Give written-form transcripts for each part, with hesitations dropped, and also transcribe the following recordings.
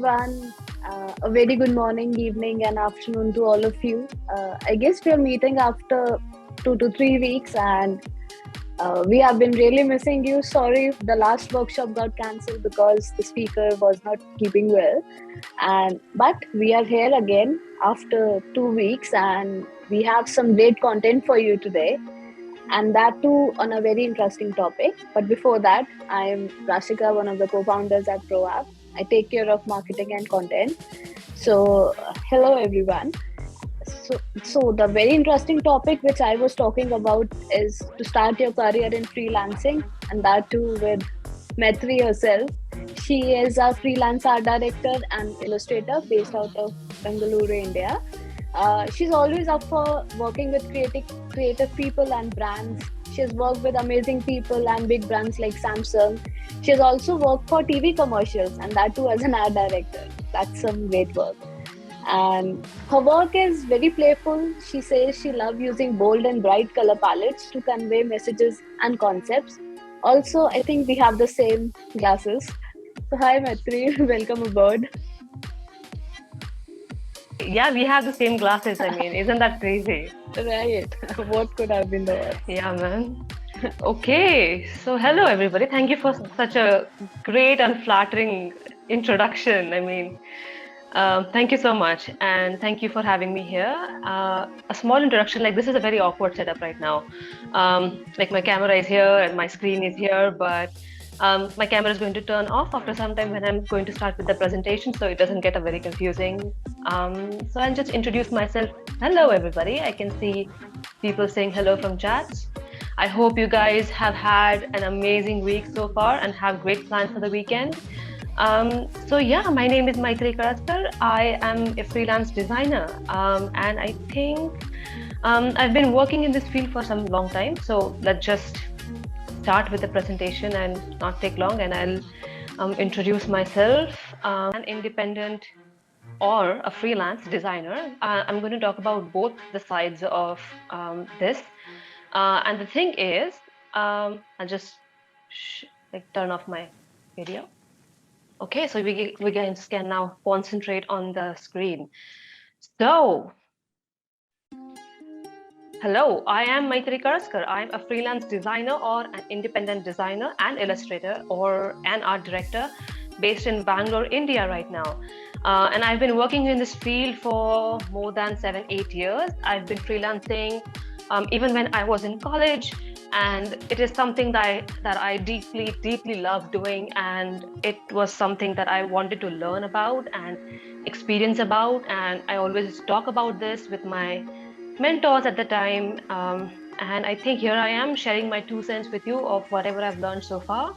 everyone. A very good morning, evening, and afternoon to all of you. I guess we are meeting after 2 to 3 weeks, and we have been really missing you. Sorry if the last workshop got cancelled because the speaker was not keeping well. But we are here again after 2 weeks, and we have some great content for you today, and that too on a very interesting topic. But before that, I am Rashika, one of the co-founders at ProApp. I take care of marketing and content. Hello everyone. So the very interesting topic which I was talking about is to start your career in freelancing, and that too with Maitreyee herself. She is a freelance art director and illustrator based out of Bengaluru, India. She's always up for working with creative people and brands. She's worked with amazing people and big brands like Samsung. She's also worked for TV commercials, and that too as an art director. That's some great work. And her work is very playful. She says she loves using bold and bright color palettes to convey messages and concepts. Also, I think we have the same glasses. So hi Maitreyee, welcome aboard. Yeah, we have the same glasses. I mean, isn't that crazy? Right. What could have been the worst? Yeah, man. Okay, so hello everybody. Thank you for such a great and flattering introduction. I mean, thank you so much, and thank you for having me here. A small introduction, like this is a very awkward setup right now. Like my camera is here and my screen is here, but my camera is going to turn off after some time when I'm going to start with the presentation, so it doesn't get a very confusing. So I'll just introduce myself. Hello everybody. I can see people saying hello from chats. I hope you guys have had an amazing week so far and have great plans for the weekend. So yeah, my name is Maitreyee Kalaskar. I am a freelance designer, and I think I've been working in this field for some long time. So let's just start with the presentation and not take long, and I'll introduce myself. An independent or a freelance designer. I'm going to talk about both the sides of this. And the thing is, I'll just turn off my video. Okay, so we guys can now concentrate on the screen. So, hello, I am Maitreyee Kalaskar. I'm a freelance designer or an independent designer and illustrator or an art director based in Bangalore, India right now. And I've been working in this field for more than 7-8 years. I've been freelancing even when I was in college, and it is something that I deeply love doing, and it was something that I wanted to learn about and experience about, and I always talk about this with my mentors at the time, and I think here I am sharing my 2 cents with you of whatever I've learned so far.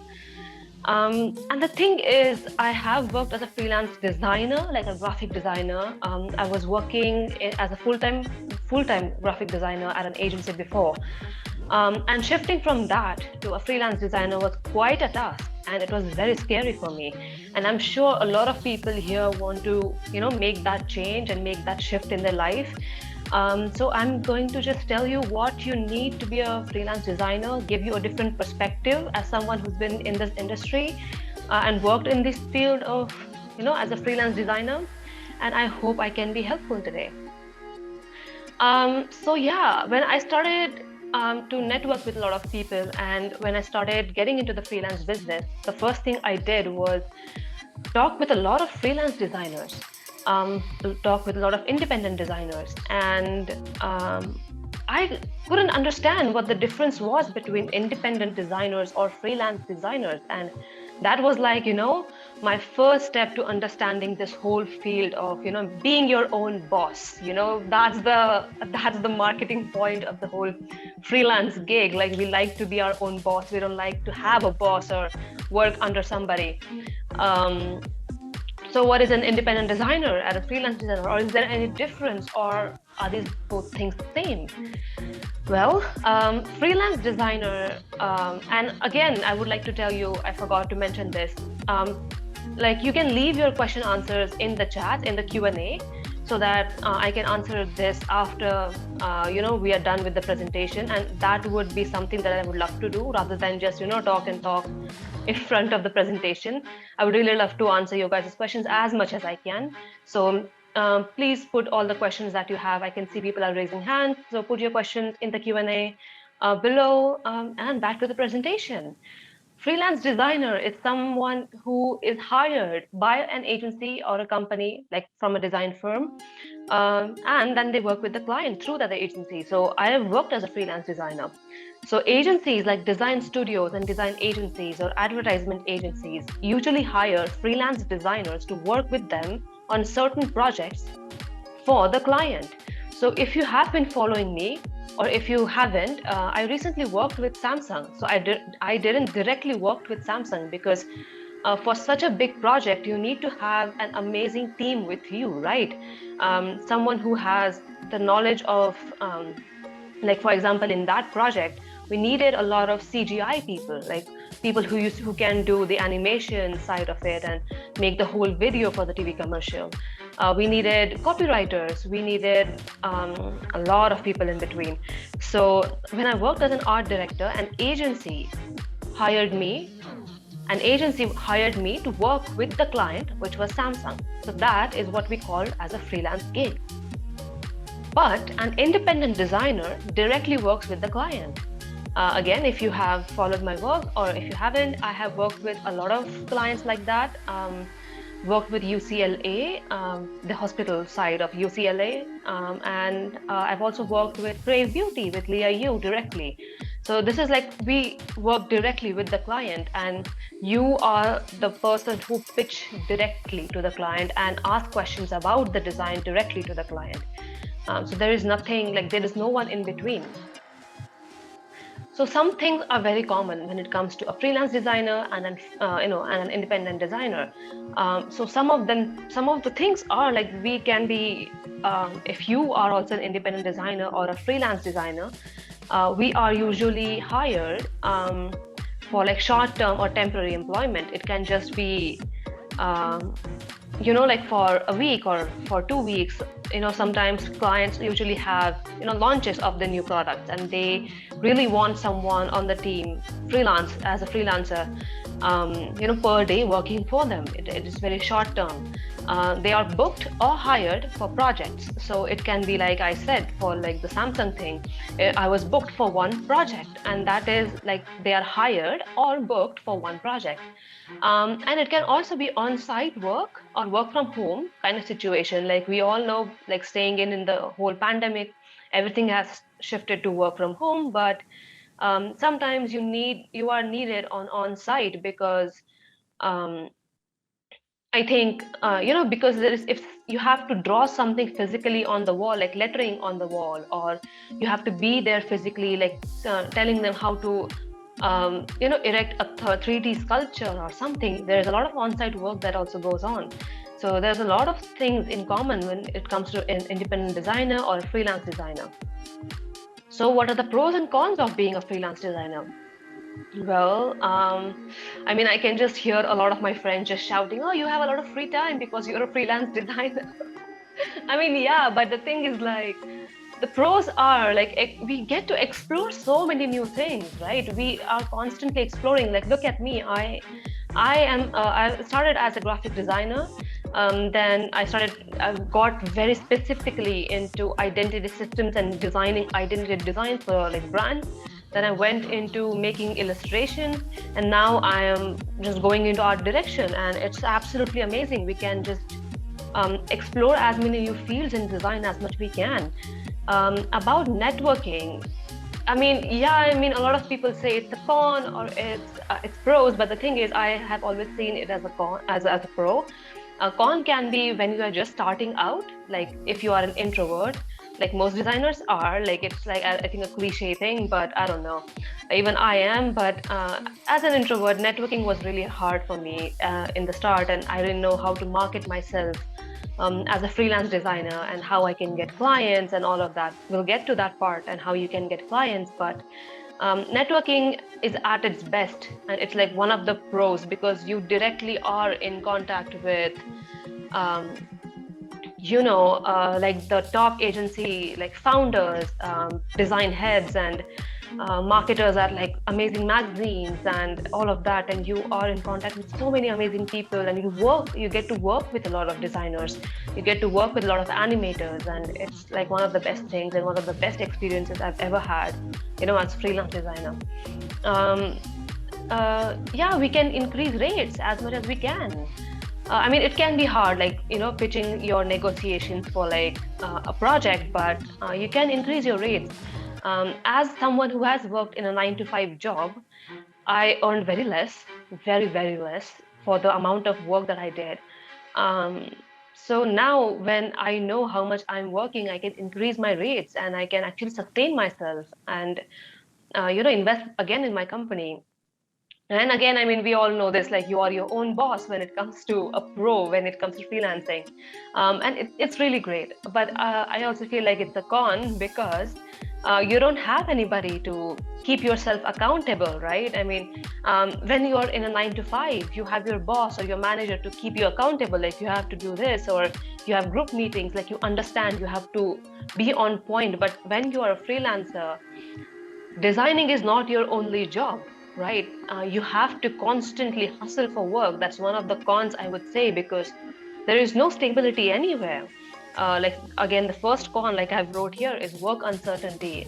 And the thing is, I have worked as a freelance designer, like a graphic designer. I was working as a full-time graphic designer at an agency before. And shifting from that to a freelance designer was quite a task, and it was very scary for me. And I'm sure a lot of people here want to, make that change and make that shift in their life. So I'm going to just tell you what you need to be a freelance designer, give you a different perspective as someone who's been in this industry and worked in this field of, as a freelance designer. And I hope I can be helpful today. So yeah, when I started to network with a lot of people, and when I started getting into the freelance business, the first thing I did was talk with a lot of freelance designers. Talk with a lot of independent designers, and I couldn't understand what the difference was between independent designers or freelance designers, and that was like, my first step to understanding this whole field of, being your own boss. That's the marketing point of the whole freelance gig. Like, we like to be our own boss. We don't like to have a boss or work under somebody. So what is an independent designer and a freelance designer, or is there any difference, or are these both things the same? Well, freelance designer, and again, I would like to tell you, I forgot to mention this, like you can leave your question answers in the chat, in the Q&A. so that I can answer this after we are done with the presentation, and that would be something that I would love to do rather than just talk and talk in front of the presentation. I would really love to answer your guys' questions as much as I can. So please put all the questions that you have. I can see people are raising hands, so put your questions in the Q&A below, and back to the presentation. Freelance designer is someone who is hired by an agency or a company, like from a design firm, and then they work with the client through that agency. So I have worked as a freelance designer. So agencies like design studios and design agencies or advertisement agencies usually hire freelance designers to work with them on certain projects for the client. So if you have been following me, or if you haven't, I recently worked with Samsung. So I didn't directly work with Samsung because for such a big project, you need to have an amazing team with you, right? Someone who has the knowledge of, like for example, in that project, we needed a lot of CGI people, like people who can do the animation side of it and make the whole video for the TV commercial. We needed copywriters, we needed a lot of people in between. So when I worked as an art director, hired me an agency hired me to work with the client, which was Samsung. So that is what we call as a freelance gig. But an independent designer directly works with the client. Again, if you have followed my work, or if you haven't, I have worked with a lot of clients like that. Worked with UCLA, the hospital side of UCLA, and I've also worked with Brave Beauty with Leah Yu directly. So this is like we work directly with the client, and you are the person who pitch directly to the client and ask questions about the design directly to the client. So there is nothing, like there is no one in between. So some things are very common when it comes to a freelance designer and an independent designer. So some of the things are like we can be, if you are also an independent designer or a freelance designer, we are usually hired for like short-term or temporary employment. It can just be like for a week or for 2 weeks. Sometimes clients usually have launches of the new products, and they really want someone on the team as a freelancer, per day working for them. It is very short term. They are booked or hired for projects. So it can be, like I said, for like the Samsung thing, I was booked for one project, and that is like they are hired or booked for one project. And it can also be on-site work or work from home kind of situation. Like we all know, like staying in the whole pandemic, everything has shifted to work from home, but sometimes you are needed on-site because I think, because if you have to draw something physically on the wall, like lettering on the wall, or you have to be there physically, like telling them how to, erect a 3D sculpture or something. There's a lot of on-site work that also goes on. So there's a lot of things in common when it comes to an independent designer or a freelance designer. So what are the pros and cons of being a freelance designer? Well, I can just hear a lot of my friends just shouting, "Oh, you have a lot of free time because you're a freelance designer." Yeah, but the thing is, like, the pros are like we get to explore so many new things, right? We are constantly exploring. Like, look at me. I started as a graphic designer. Then I got very specifically into identity systems and designing identity designs for like brands. Then I went into making illustration, and now I am just going into art direction, and it's absolutely amazing. We can just explore as many new fields in design as much we can. About networking, a lot of people say it's a con or it's pros, but the thing is, I have always seen it as a con, as a pro. A con can be when you are just starting out, like if you are an introvert, like most designers are. Like it's like I think a cliche thing, but I don't know. Even I am, but as an introvert, networking was really hard for me in the start, and I didn't know how to market myself as a freelance designer and how I can get clients and all of that. We'll get to that part and how you can get clients, but networking is at its best, and it's like one of the pros because you directly are in contact with like the top agency, like founders, design heads, and marketers at like amazing magazines and all of that, and you are in contact with so many amazing people, and you get to work with a lot of designers, you get to work with a lot of animators, and it's like one of the best things and one of the best experiences I've ever had, as freelance designer. um, yeah, we can increase rates as much as we can. I mean, it can be hard, like, pitching your negotiations for like a project, but you can increase your rates. As someone who has worked in a 9 to 5 job, I earned very less, very, very less for the amount of work that I did. Um, so now, when I know how much I'm working, I can increase my rates and I can actually sustain myself and, invest again in my company. And again, I mean, we all know this, like you are your own boss when it comes to a pro, when it comes to freelancing. And it's really great. But I also feel like it's a con because you don't have anybody to keep yourself accountable, right? I mean, when you're in a 9 to 5, you have your boss or your manager to keep you accountable. Like you have to do this, or you have group meetings, like you understand you have to be on point. But when you are a freelancer, designing is not your only job, right? You have to constantly hustle for work. That's one of the cons, I would say, because there is no stability anywhere. Like again, the first con, like I've wrote here, is work uncertainty.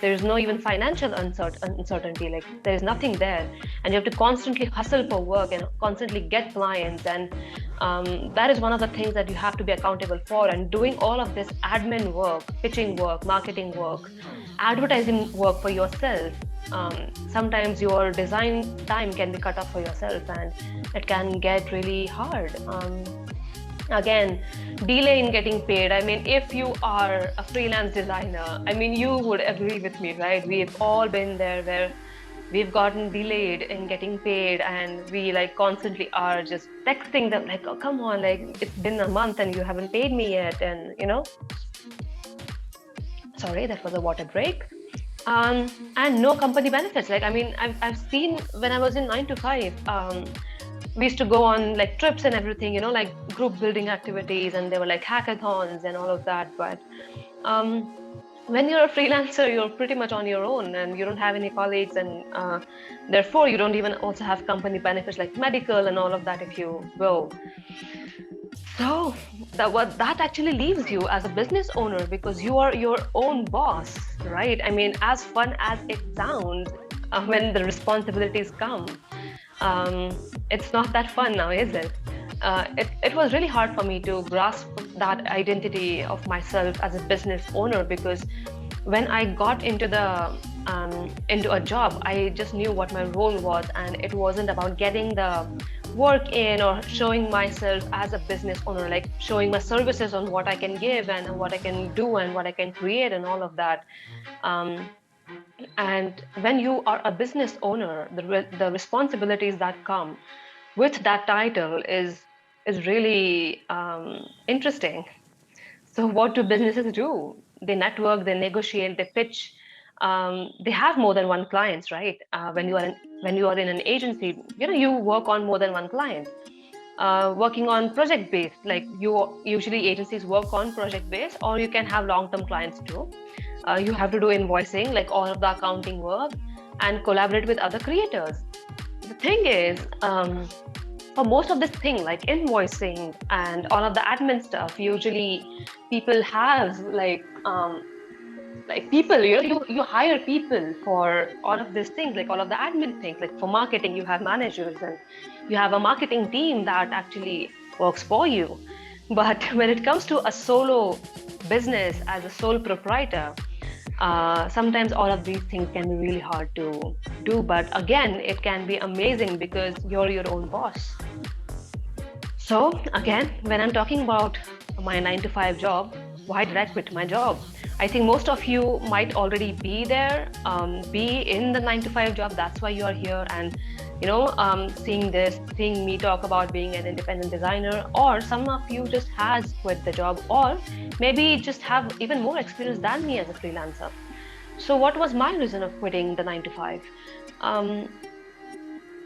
There is no even financial uncertainty. Like there is nothing there, and you have to constantly hustle for work and constantly get clients, and that is one of the things that you have to be accountable for. And doing all of this admin work, pitching work, marketing work, advertising work for yourself, sometimes your design time can be cut off for yourself, and it can get really hard. Again, delay in getting paid. I mean, if you are a freelance designer, I mean, you would agree with me, right? We've all been there where we've gotten delayed in getting paid, and we like constantly are just texting them like, oh, come on, like it's been a month and you haven't paid me yet. And sorry, that was a water break. And no company benefits. Like, I mean, I've seen when I was in 9 to 5, we used to go on like trips and everything, like group building activities, and there were like hackathons and all of that. But when you're a freelancer, you're pretty much on your own, and you don't have any colleagues, and therefore you don't even also have company benefits like medical and all of that if you will. So that actually leaves you as a business owner, because you are your own boss, right? I mean, as fun as it sounds, when the responsibilities come, it's not that fun now, is it? It was really hard for me to grasp that identity of myself as a business owner, because when I got into a job, I just knew what my role was, and it wasn't about getting the work in or showing myself as a business owner, like showing my services on what I can give and what I can do and what I can create and all of that. And when you are a business owner, the responsibilities that come with that title is really interesting. So what do businesses do? They network, they negotiate, they pitch. They have more than one clients, right? When you are in an agency, you work on more than one client. Working on project based, like usually agencies work on project based, or you can have long-term clients too. You have to do invoicing, like all of the accounting work, and collaborate with other creators. The thing is, for most of this thing, like invoicing and all of the admin stuff, usually people have like people, you hire people for all of these things, like all of the admin things. Like for marketing, you have managers and you have a marketing team that actually works for you. But when it comes to a solo business as a sole proprietor, sometimes all of these things can be really hard to do. But again, it can be amazing because you're your own boss. So again, when I'm talking about my 9 to 5 job, why did I quit my job? I think most of you might already be there, be in the 9 to 5 job. That's why you are here, and seeing me talk about being an independent designer, or some of you just has quit the job, or maybe just have even more experience than me as a freelancer. So what was my reason of quitting the 9 to 5?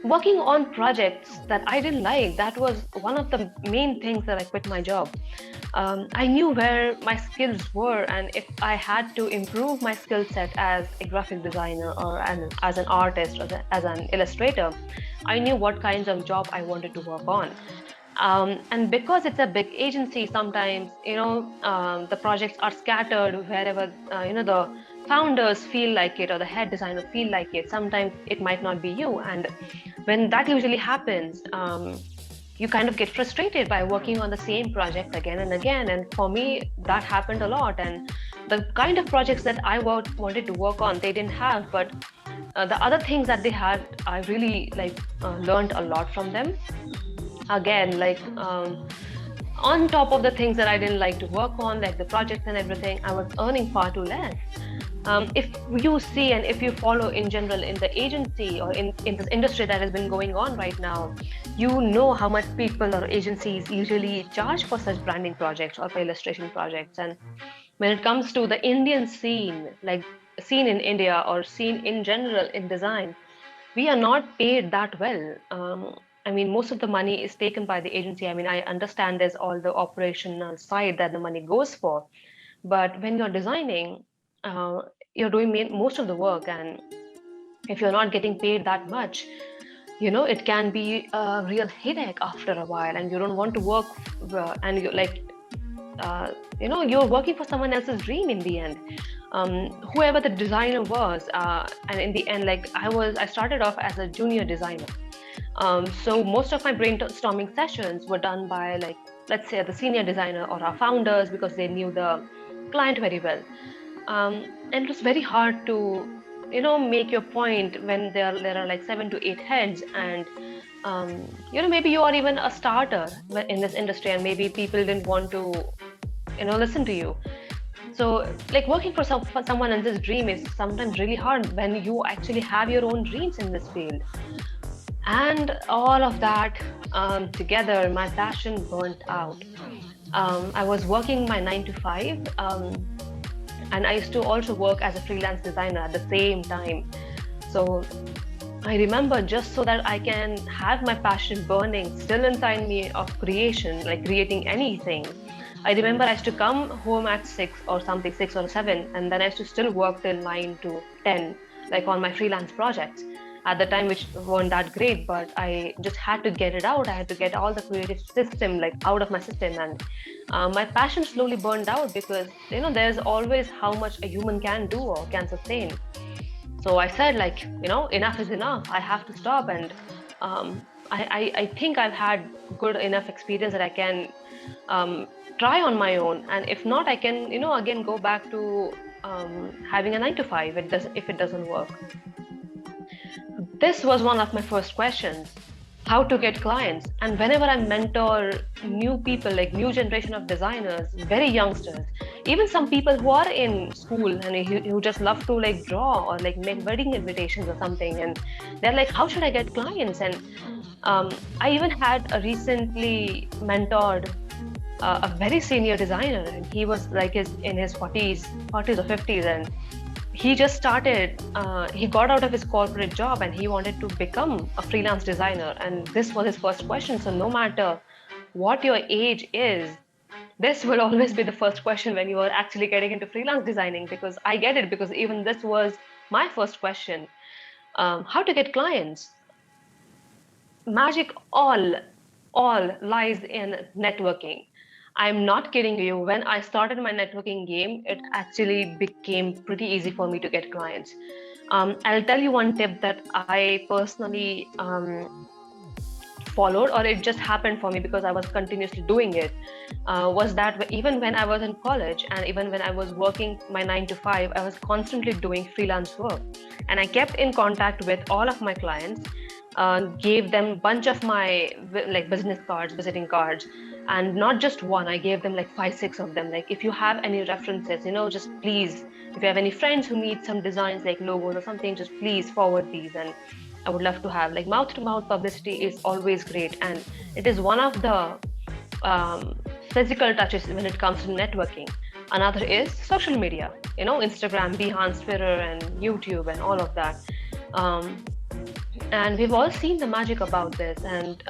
working on projects that I didn't like, that was one of the main things that I quit my job. I knew where my skills were, and if I had to improve my skill set as a graphic designer or as an artist or as an illustrator, I knew what kinds of job I wanted to work on. And because it's a big agency, sometimes the projects are scattered wherever the founders feel like it or the head designer feel like it. Sometimes it might not be you, and when that usually happens, you kind of get frustrated by working on the same project again and again. And for me, that happened a lot. And the kind of projects that I wanted to work on, they didn't have, but the other things that they had, I really learned a lot from them. Again, on top of the things that I didn't like to work on, like the projects and everything, I was earning far too less. If you see and if you follow in general in the agency or in this industry that has been going on right now, you know how much people or agencies usually charge for such branding projects or for illustration projects. And when it comes to the Indian scene, like scene in India or scene in general in design, we are not paid that well. I mean, most of the money is taken by the agency. I mean, I understand there's all the operational side that the money goes for, but when you're designing, uh, you're doing most of the work, and if you're not getting paid that much, it can be a real headache after a while, and you don't want to work, and you're working for someone else's dream in the end. Whoever the designer was, and in the end, I started off as a junior designer. So most of my brainstorming sessions were done by, let's say, the senior designer or our founders, because they knew the client very well. And it was very hard to make your point when there are like 7 to 8 heads, and maybe you are even a starter in this industry, and maybe people didn't want to listen to you. So working for someone else's dream is sometimes really hard when you actually have your own dreams in this field. And all of that together, my passion burnt out. I was working my 9 to 5, and I used to also work as a freelance designer at the same time. So I remember, just so that I can have my passion burning still inside me of creation, like creating anything, I remember I used to come home at 6 or something, 6 or 7, and then I used to still work till 9 to 10, on my freelance projects. At the time, which weren't that great, but I just had to get it out. I had to get all the creative system out of my system, and my passion slowly burned out, because there's always how much a human can do or can sustain. So I said, enough is enough. I have to stop, and I think I've had good enough experience that I can try on my own, and if not, I can again go back to having a 9 to 5 if it doesn't work. This was one of my first questions: how to get clients. And whenever I mentor new people, like new generation of designers, very youngsters, even some people who are in school and who just love to draw or make wedding invitations or something, and they're like, how should I get clients? And I even had a recently mentored a very senior designer, and he was in his 40s or 50s, and he just started, he got out of his corporate job and he wanted to become a freelance designer. And this was his first question. So no matter what your age is, this will always be the first question when you are actually getting into freelance designing, because I get it, because even this was my first question. How to get clients? Magic all lies in networking. I'm not kidding you. When I started my networking game, it actually became pretty easy for me to get clients. I'll tell you one tip that I personally followed, or it just happened for me because I was continuously doing it, was that even when I was in college and even when I was working my 9 to 5, I was constantly doing freelance work. And I kept in contact with all of my clients, gave them a bunch of my business cards, visiting cards, and not just one. I gave them 5-6 of them. If you have any references, just please, if you have any friends who need some designs like logos or something, just please forward these. And I would love to have mouth to mouth publicity is always great, and it is one of the physical touches when it comes to networking. Another is social media, Instagram, Behance, Twitter, and YouTube, and all of that. And we've all seen the magic about this. And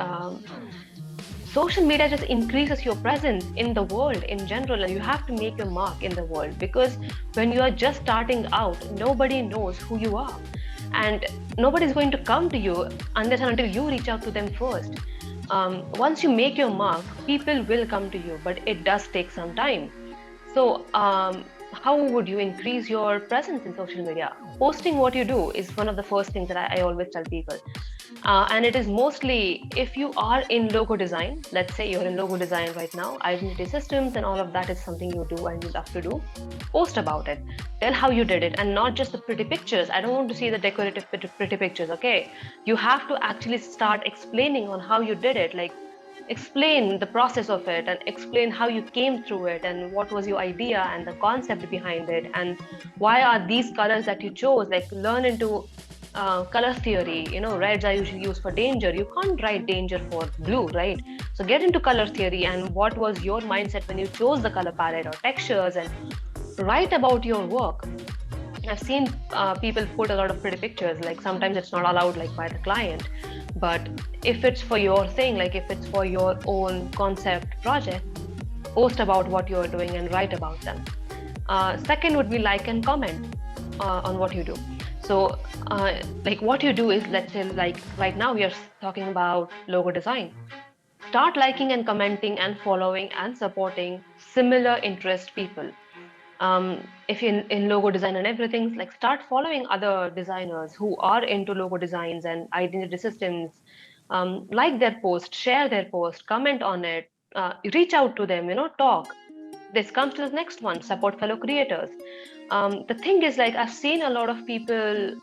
social media just increases your presence in the world in general, and you have to make your mark in the world, because when you are just starting out, nobody knows who you are, and nobody's going to come to you unless and until you reach out to them first. Once you make your mark, people will come to you, but it does take some time. So, how would you increase your presence in social media? Posting what you do is one of the first things that I always tell people. And it is mostly if you are in logo design, let's say you're in logo design right now, identity systems and all of that is something you do and you love to do, post about it. Tell how you did it, and not just the pretty pictures. I don't want to see the decorative pretty pictures, okay? You have to actually start explaining on how you did it. Like, explain the process of it and explain how you came through it and what was your idea and the concept behind it and why are these colors that you chose. Like, learn into color theory. Reds are usually used for danger. You can't write danger for blue, right? So get into color theory and what was your mindset when you chose the color palette or textures, and write about your work. I've seen people put a lot of pretty pictures. Like, sometimes it's not allowed, like, by the client, but if it's for your thing, like if it's for your own concept project, post about what you're doing and write about them. Second would be like and comment on what you do. So like what you do is, let's say, like right now we are talking about logo design. Start liking and commenting and following and supporting similar interest people. If you're in logo design and everything, like, start following other designers who are into logo designs and identity systems. Like their post, share their post, comment on it, reach out to them, talk. This comes to the next one: support fellow creators. The thing is, like, I've seen a lot of people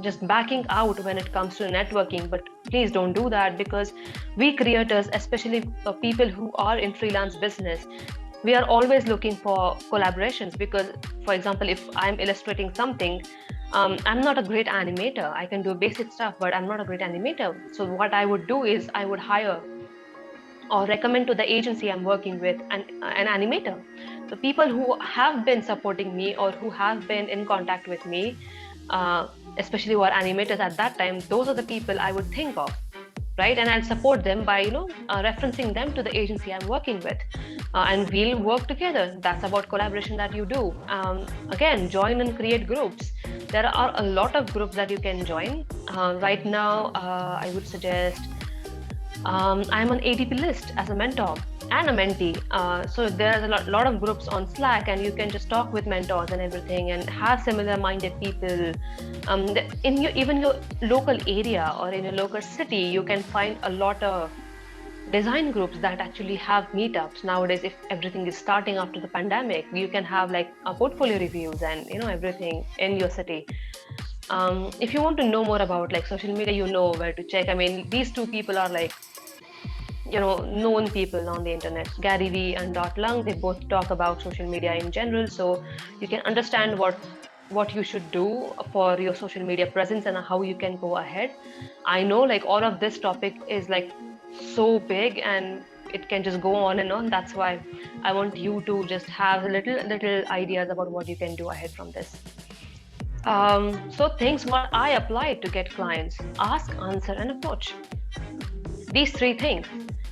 just backing out when it comes to networking, but please don't do that, because we creators, especially people who are in freelance business, we are always looking for collaborations. Because, for example, if I'm illustrating something, I'm not a great animator. I can do basic stuff, but I'm not a great animator. So what I would do is I would hire or recommend to the agency I'm working with an animator. So people who have been supporting me or who have been in contact with me, especially who are animators at that time, those are the people I would think of, right? And I'll support them by referencing them to the agency I'm working with, and we'll work together. That's about collaboration that you do. Again, join and create groups. There are a lot of groups that you can join. Right now, I would suggest I'm on ADP list as a mentor and a mentee. So there's a lot of groups on Slack, and you can just talk with mentors and everything and have similar-minded people. In even your local area or in your local city, you can find a lot of design groups that actually have meetups. Nowadays, if everything is starting after the pandemic, you can have like a portfolio reviews and everything in your city. If you want to know more about like social media, you know where to check. I mean, these two people are like known people on the internet, Gary Vee and Dot Lung. They both talk about social media in general, so you can understand what you should do for your social media presence and how you can go ahead. I know like all of this topic is like so big and it can just go on and on. That's why I want you to just have little ideas about what you can do ahead from this. So things what I applied to get clients: ask, answer, and approach. These three things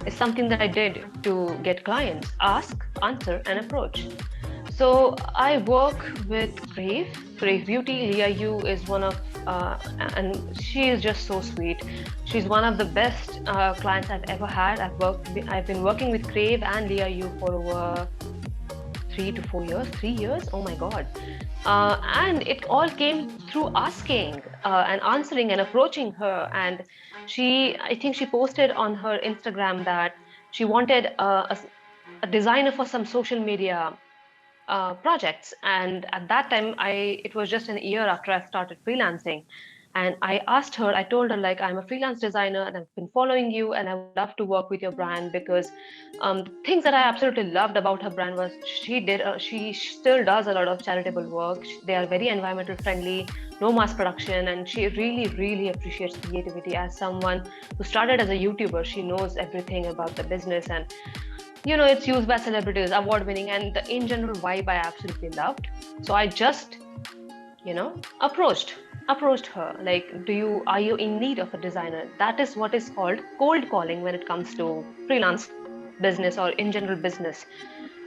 is something that I did to get clients: ask, answer, and approach. So I work with Crave Beauty. Leah Yu is one of, and she is just so sweet. She's one of the best clients I've ever had. I've been working with Crave and Leah Yu for over 3 to 4 years. 3 years? Oh my God. And it all came through asking and answering and approaching her. And I think she posted on her Instagram that she wanted a designer for some social media projects. And at that time, it was just an year after I started freelancing. And I asked her, I told her, like, I'm a freelance designer and I've been following you and I would love to work with your brand, because things that I absolutely loved about her brand was she still does a lot of charitable work. They are very environmental friendly, no mass production, and she really, really appreciates creativity. As someone who started as a YouTuber, she knows everything about the business, and it's used by celebrities, award winning, and in general vibe I absolutely loved. So I just, approached. approached her like, are you in need of a designer? That is what is called cold calling when it comes to freelance business or in general business.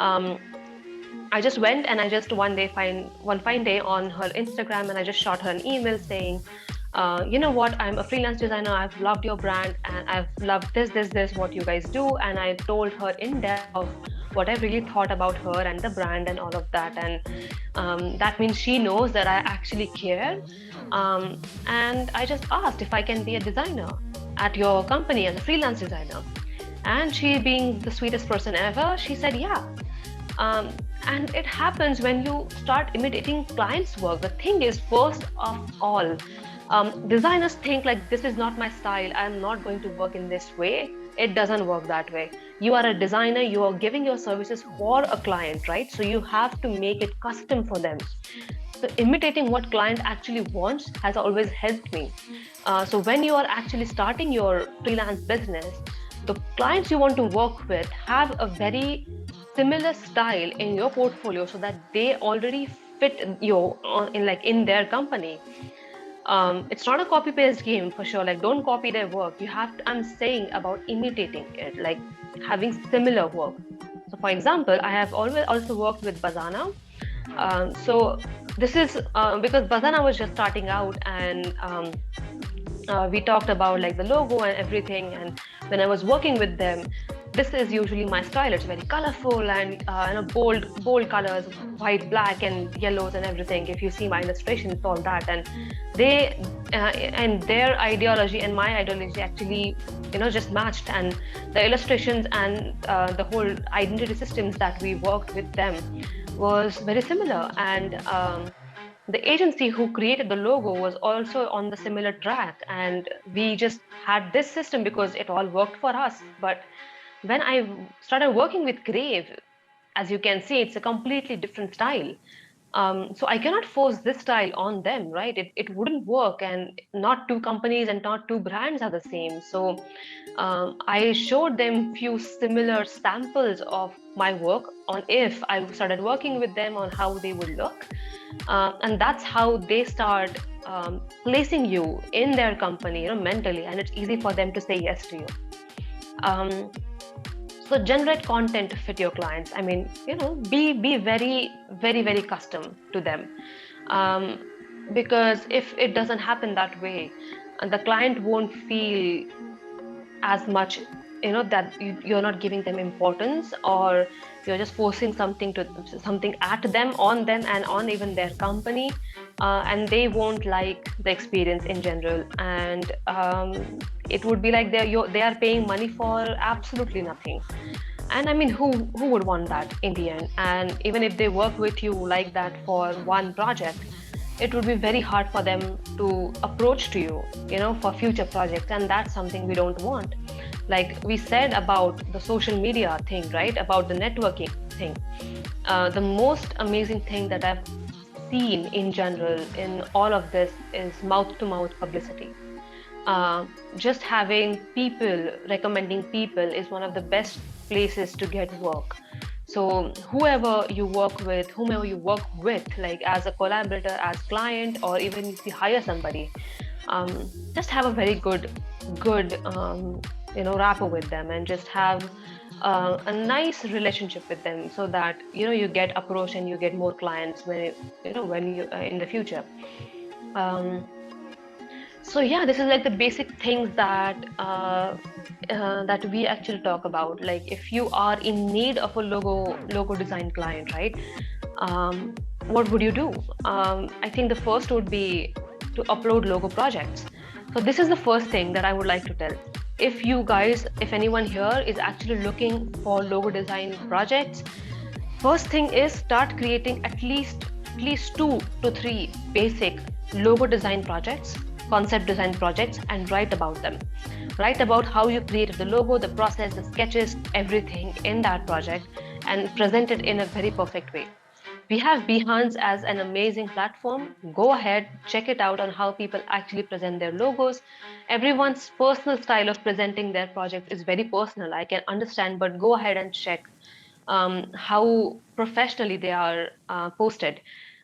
um, I just went and I just one fine day on her Instagram, and I just shot her an email saying, you know what, I'm a freelance designer. I've loved your brand and I've loved this, what you guys do. And I told her in depth of what I really thought about her and the brand and all of that. And that means she knows that I actually care. And I just asked if I can be a designer at your company as a freelance designer. And she, being the sweetest person ever, she said, yeah. um, and it happens when you start imitating clients' work. The thing is, first of all, designers think like, this is not my style, I'm not going to work in this way. It doesn't work that way. You are a designer, you are giving your services for a client, right? So you have to make it custom for them. So imitating what client actually wants has always helped me. So when you are actually starting your freelance business, the clients you want to work with have a very similar style in your portfolio, so that they already fit you in their company. It's not a copy paste game for sure. Like, don't copy their work. You have to, I'm saying about imitating it, like having similar work. So for example, I have always also worked with Bazana. So this is because Bazana was just starting out, and we talked about like the logo and everything. And when I was working with them, this is usually my style. It's very colorful and bold colors, white, black, and yellows and everything. If you see my illustrations, all that. And they and their ideology and my ideology actually, just matched. And the illustrations and the whole identity systems that we worked with them was very similar. And the agency who created the logo was also on the similar track, and we just had this system because it all worked for us. But when I started working with Grave, as you can see, it's a completely different style. So I cannot force this style on them, right? It wouldn't work, and not two companies and not two brands are the same. So I showed them few similar samples of my work on, if I started working with them, on how they would look. And that's how they start placing you in their company, mentally, and it's easy for them to say yes to you. Um, so generate content to fit your clients. I mean, be very, very, very custom to them. um, because if it doesn't happen that way, the client won't feel as much, that you're not giving them importance, or you're just forcing something at them, on them, and on even their company. And they won't like the experience in general. And it would be like they are paying money for absolutely nothing. And I mean, who would want that in the end? And even if they work with you like that for one project, it would be very hard for them to approach to you, for future projects. And that's something we don't want. Like we said about the social media thing, right? About the networking thing. The most amazing thing that I've seen in general in all of this is mouth to mouth publicity. Just having people recommending people is one of the best places to get work. So whomever you work with, like as a collaborator, as client, or even if you hire somebody, just have a very good rapport with them, and just have a nice relationship with them, so that you get approached and you get more clients when you in the future. Um, so yeah, this is like the basic things that we actually talk about. Like if you are in need of a logo design client, right? What would you do? I think the first would be to upload logo projects. So this is the first thing that I would like to tell. If anyone here is actually looking for logo design projects, first thing is start creating at least 2 to 3 basic logo design projects, concept design projects, and write about them. Write about how you created the logo, the process, the sketches, everything in that project, and present it in a very perfect way. We have Behance as an amazing platform. Go ahead, check it out on how people actually present their logos. Everyone's personal style of presenting their project is very personal. I can understand, but go ahead and check how professionally they are posted.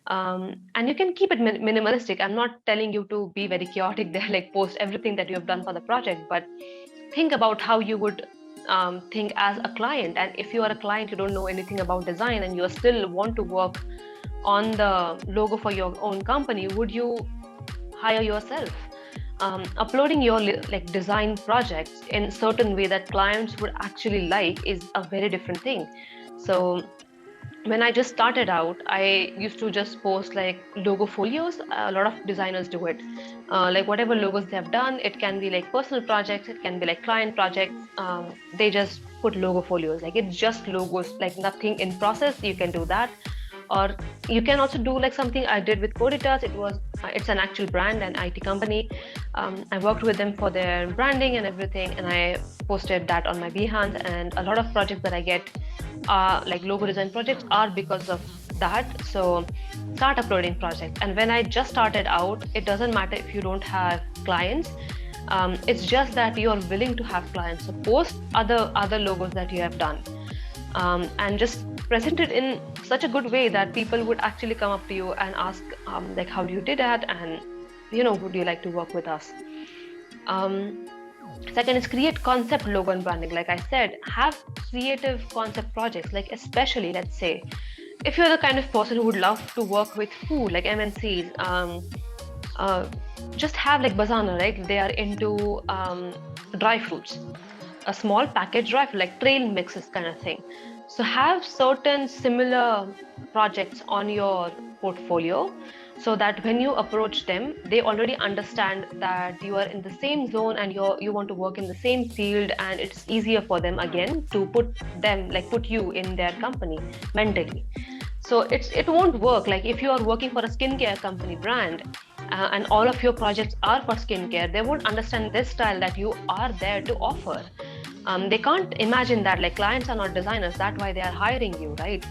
And you can keep it minimalistic. I'm not telling you to be very chaotic there, like post everything that you have done for the project, but think about how you would think as a client. And if you are a client, you don't know anything about design, and you still want to work on the logo for your own company, would you hire yourself? Uploading your like design projects in certain way that clients would actually like is a very different thing. So when I just started out, I used to just post like logo folios. A lot of designers do it. Like whatever logos they have done, it can be like personal projects, it can be like client projects. They just put logo folios. Like it's just logos, like nothing in process. You can do that. Or you can also do like something I did with Coditas. It's an actual brand, an IT company. I worked with them for their branding and everything, and I posted that on my Behance. And a lot of projects that I get, like logo design projects, are because of that. So start uploading projects. And when I just started out, it doesn't matter if you don't have clients. It's just that you're willing to have clients. So post other logos that you have done, and just present it in such a good way that people would actually come up to you and ask, like, how do you did that, and would you like to work with us? Second is create concept logo and branding. Like I said, have creative concept projects. Like especially, let's say, if you're the kind of person who would love to work with food, like MNCs, just have like Bazana, right? They are into dry fruits, a small package dry fruit, like trail mixes kind of thing. So have certain similar projects on your portfolio, so that when you approach them, they already understand that you are in the same zone and you want to work in the same field, and it's easier for them again to put you in their company mentally. So it won't work like if you are working for a skincare company brand, and all of your projects are for skincare. They won't understand this style that you are there to offer. They can't imagine that. Like clients are not designers, that's why they are hiring you, right?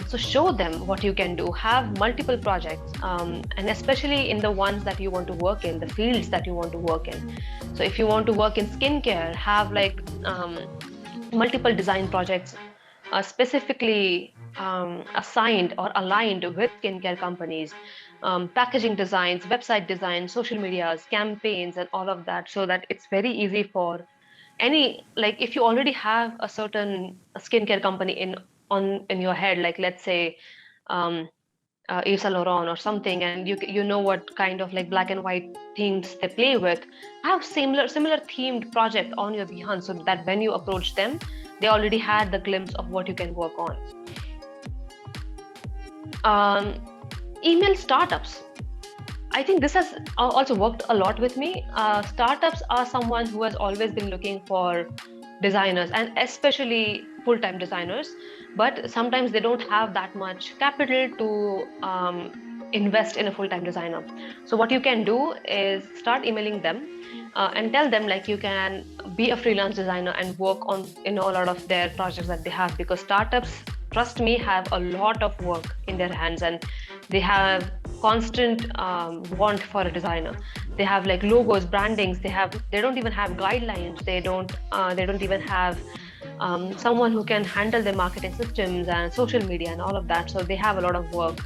So show them what you can do. Have multiple projects, and especially in the ones that you want to work in, the fields that you want to work in. So if you want to work in skincare, have like multiple design projects specifically assigned or aligned with skincare companies, packaging designs, website designs, social medias, campaigns, and all of that, so that it's very easy for any, like if you already have a certain skincare company in your head, like let's say Yves Saint Laurent or something, and you know what kind of like black and white themes they play with, have similar themed project on your Behance, so that when you approach them, they already had the glimpse of what you can work on. Email startups. I think this has also worked a lot with me. Startups are someone who has always been looking for designers, and especially full-time designers, but sometimes they don't have that much capital to invest in a full-time designer. So what you can do is start emailing them and tell them like you can be a freelance designer and work on a lot of their projects that they have, because startups, trust me, have a lot of work in their hands, and they have constant want for a designer. They have like logos, brandings. They don't even have guidelines. They don't even have someone who can handle their marketing systems and social media and all of that. So they have a lot of work.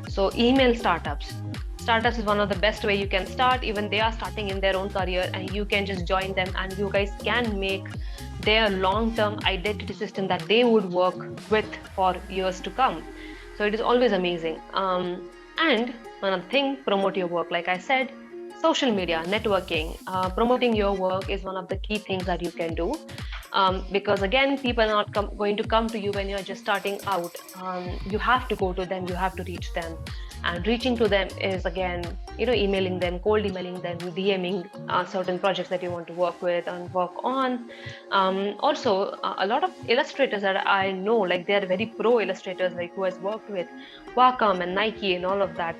So email startups. Startups is one of the best way you can start. Even they are starting in their own career, and you can just join them, and you guys can make their long-term identity system that they would work with for years to come. So it is always amazing. And another thing, promote your work. Like I said, social media, networking, promoting your work is one of the key things that you can do. Because again, people are not going to come to you when you're just starting out. You have to go to them, you have to reach them. And reaching to them is again, emailing them, cold emailing them, DMing certain projects that you want to work with and work on. Also, a lot of illustrators that I know, like they are very pro illustrators, like who has worked with Wacom and Nike and all of that.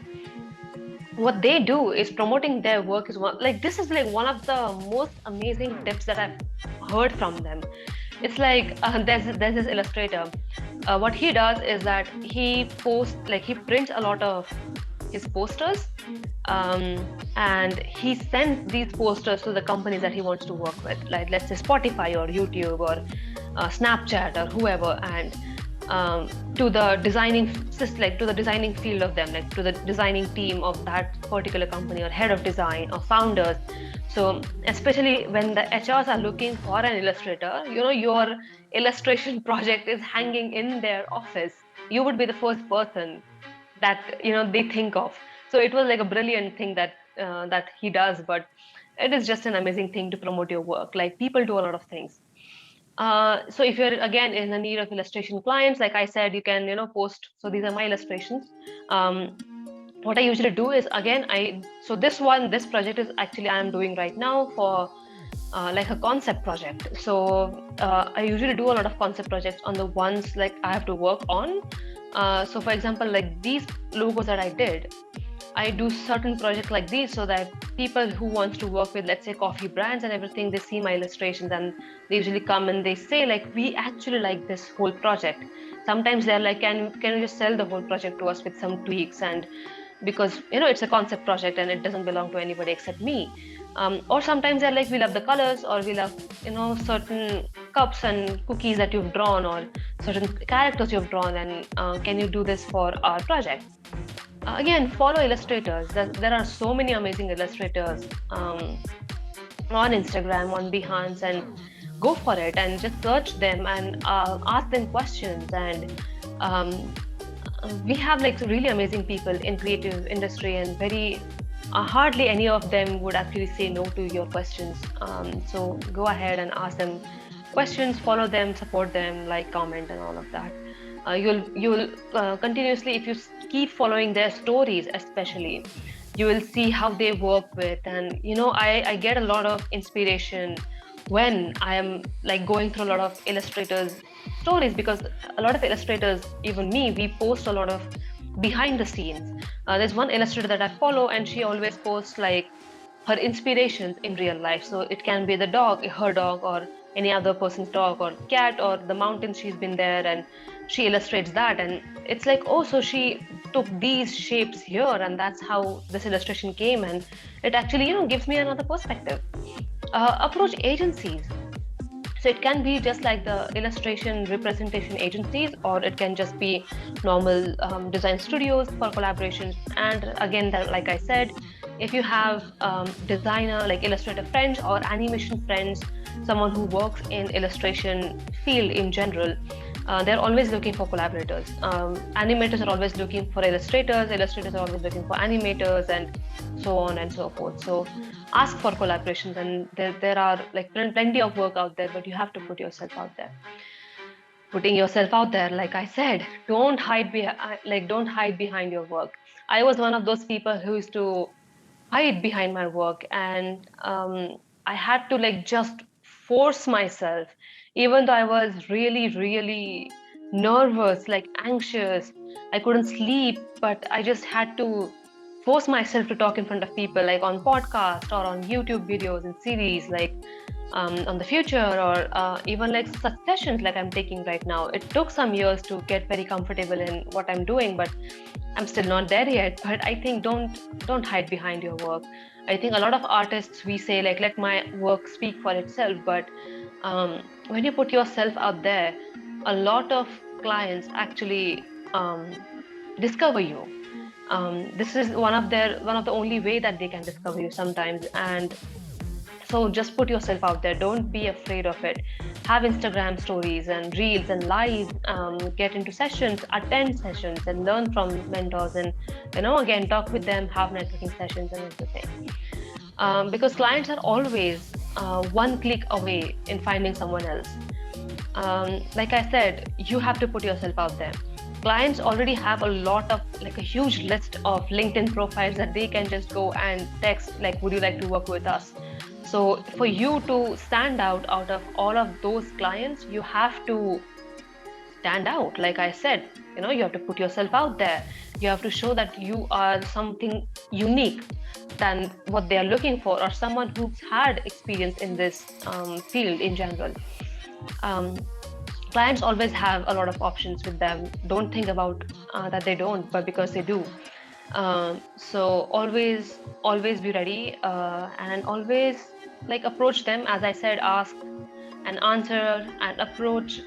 What they do is promoting their work is this is like one of the most amazing tips that I've heard from them. It's like there's this illustrator. What he does is that he prints a lot of his posters, and he sends these posters to the companies that he wants to work with, like let's say Spotify or YouTube or Snapchat or whoever, and to the designing to the designing field of them, like to the designing team of that particular company, or head of design, or founders. So especially when the HRs are looking for an illustrator, your illustration project is hanging in their office, you would be the first person that they think of. So it was like a brilliant thing that he does. But it is just an amazing thing to promote your work. Like, people do a lot of things. So if you're again in the need of illustration clients, like I said, you can post. So these are my illustrations. What I usually do is, again, this project is actually I am doing right now for like a concept project. So I usually do a lot of concept projects on the ones like I have to work on. So for example, like these logos that I did, I do certain projects like these so that people who wants to work with, let's say, coffee brands and everything, they see my illustrations and they usually come and they say, like, we actually like this whole project. Sometimes they're like, can you just sell the whole project to us with some tweaks? And because it's a concept project and it doesn't belong to anybody except me. Or sometimes they're like, we love the colors, or we love certain cups and cookies that you've drawn, or certain characters you've drawn, and can you do this for our project? Again, follow illustrators. There are so many amazing illustrators on Instagram, on Behance, and go for it and just search them and ask them questions. And we have like really amazing people in creative industry, and very hardly any of them would actually say no to your questions. So go ahead and ask them questions, follow them, support them, like, comment, and all of that. You'll continuously, if you keep following their stories, especially, you will see how they work with. And I get a lot of inspiration when I am like going through a lot of illustrators stories, because a lot of illustrators, even me, we post a lot of behind the scenes. There's one illustrator that I follow, and she always posts like her inspirations in real life. So it can be the dog, her dog, or any other person's dog or cat, or the mountains she's been there, and she illustrates that. And it's like, oh, so she took these shapes here, and that's how this illustration came. And it actually gives me another perspective. Approach agencies. So it can be just like the illustration representation agencies, or it can just be normal design studios for collaborations. And again, like I said, if you have designer, like illustrator friends or animation friends, someone who works in illustration field in general, they're always looking for collaborators. Animators are always looking for illustrators. Illustrators are always looking for animators, and so on and so forth. So ask for collaborations, and there are like plenty of work out there, but you have to put yourself out there. Putting yourself out there, like I said, don't hide behind your work. I was one of those people who used to hide behind my work, and I had to like just force myself, even though I was really, really nervous, like anxious. I couldn't sleep, but I just had to force myself to talk in front of people, like on podcast or on YouTube videos and series, like on the future, or even like such sessions like I'm taking right now. It took some years to get very comfortable in what I'm doing, but I'm still not there yet. But I think don't hide behind your work. I think a lot of artists, we say like, let my work speak for itself, but when you put yourself out there, a lot of clients actually discover you. This is one of the only way that they can discover you sometimes. And so just put yourself out there. Don't be afraid of it. Have Instagram stories and reels and live. Get into sessions, attend sessions, and learn from mentors. And again, talk with them, have networking sessions and everything. Because clients are always one click away in finding someone else. Like I said, you have to put yourself out there. Clients already have a lot of, like, a huge list of LinkedIn profiles that they can just go and text, like, would you like to work with us? So for you to stand out of all of those clients, you have to stand out. Like I said, you have to put yourself out there. You have to show that you are something unique than what they are looking for, or someone who's had experience in this field in general. Clients always have a lot of options with them. Don't think about that they don't, but because they do. So always be ready, and always like approach them. As I said, ask and answer and approach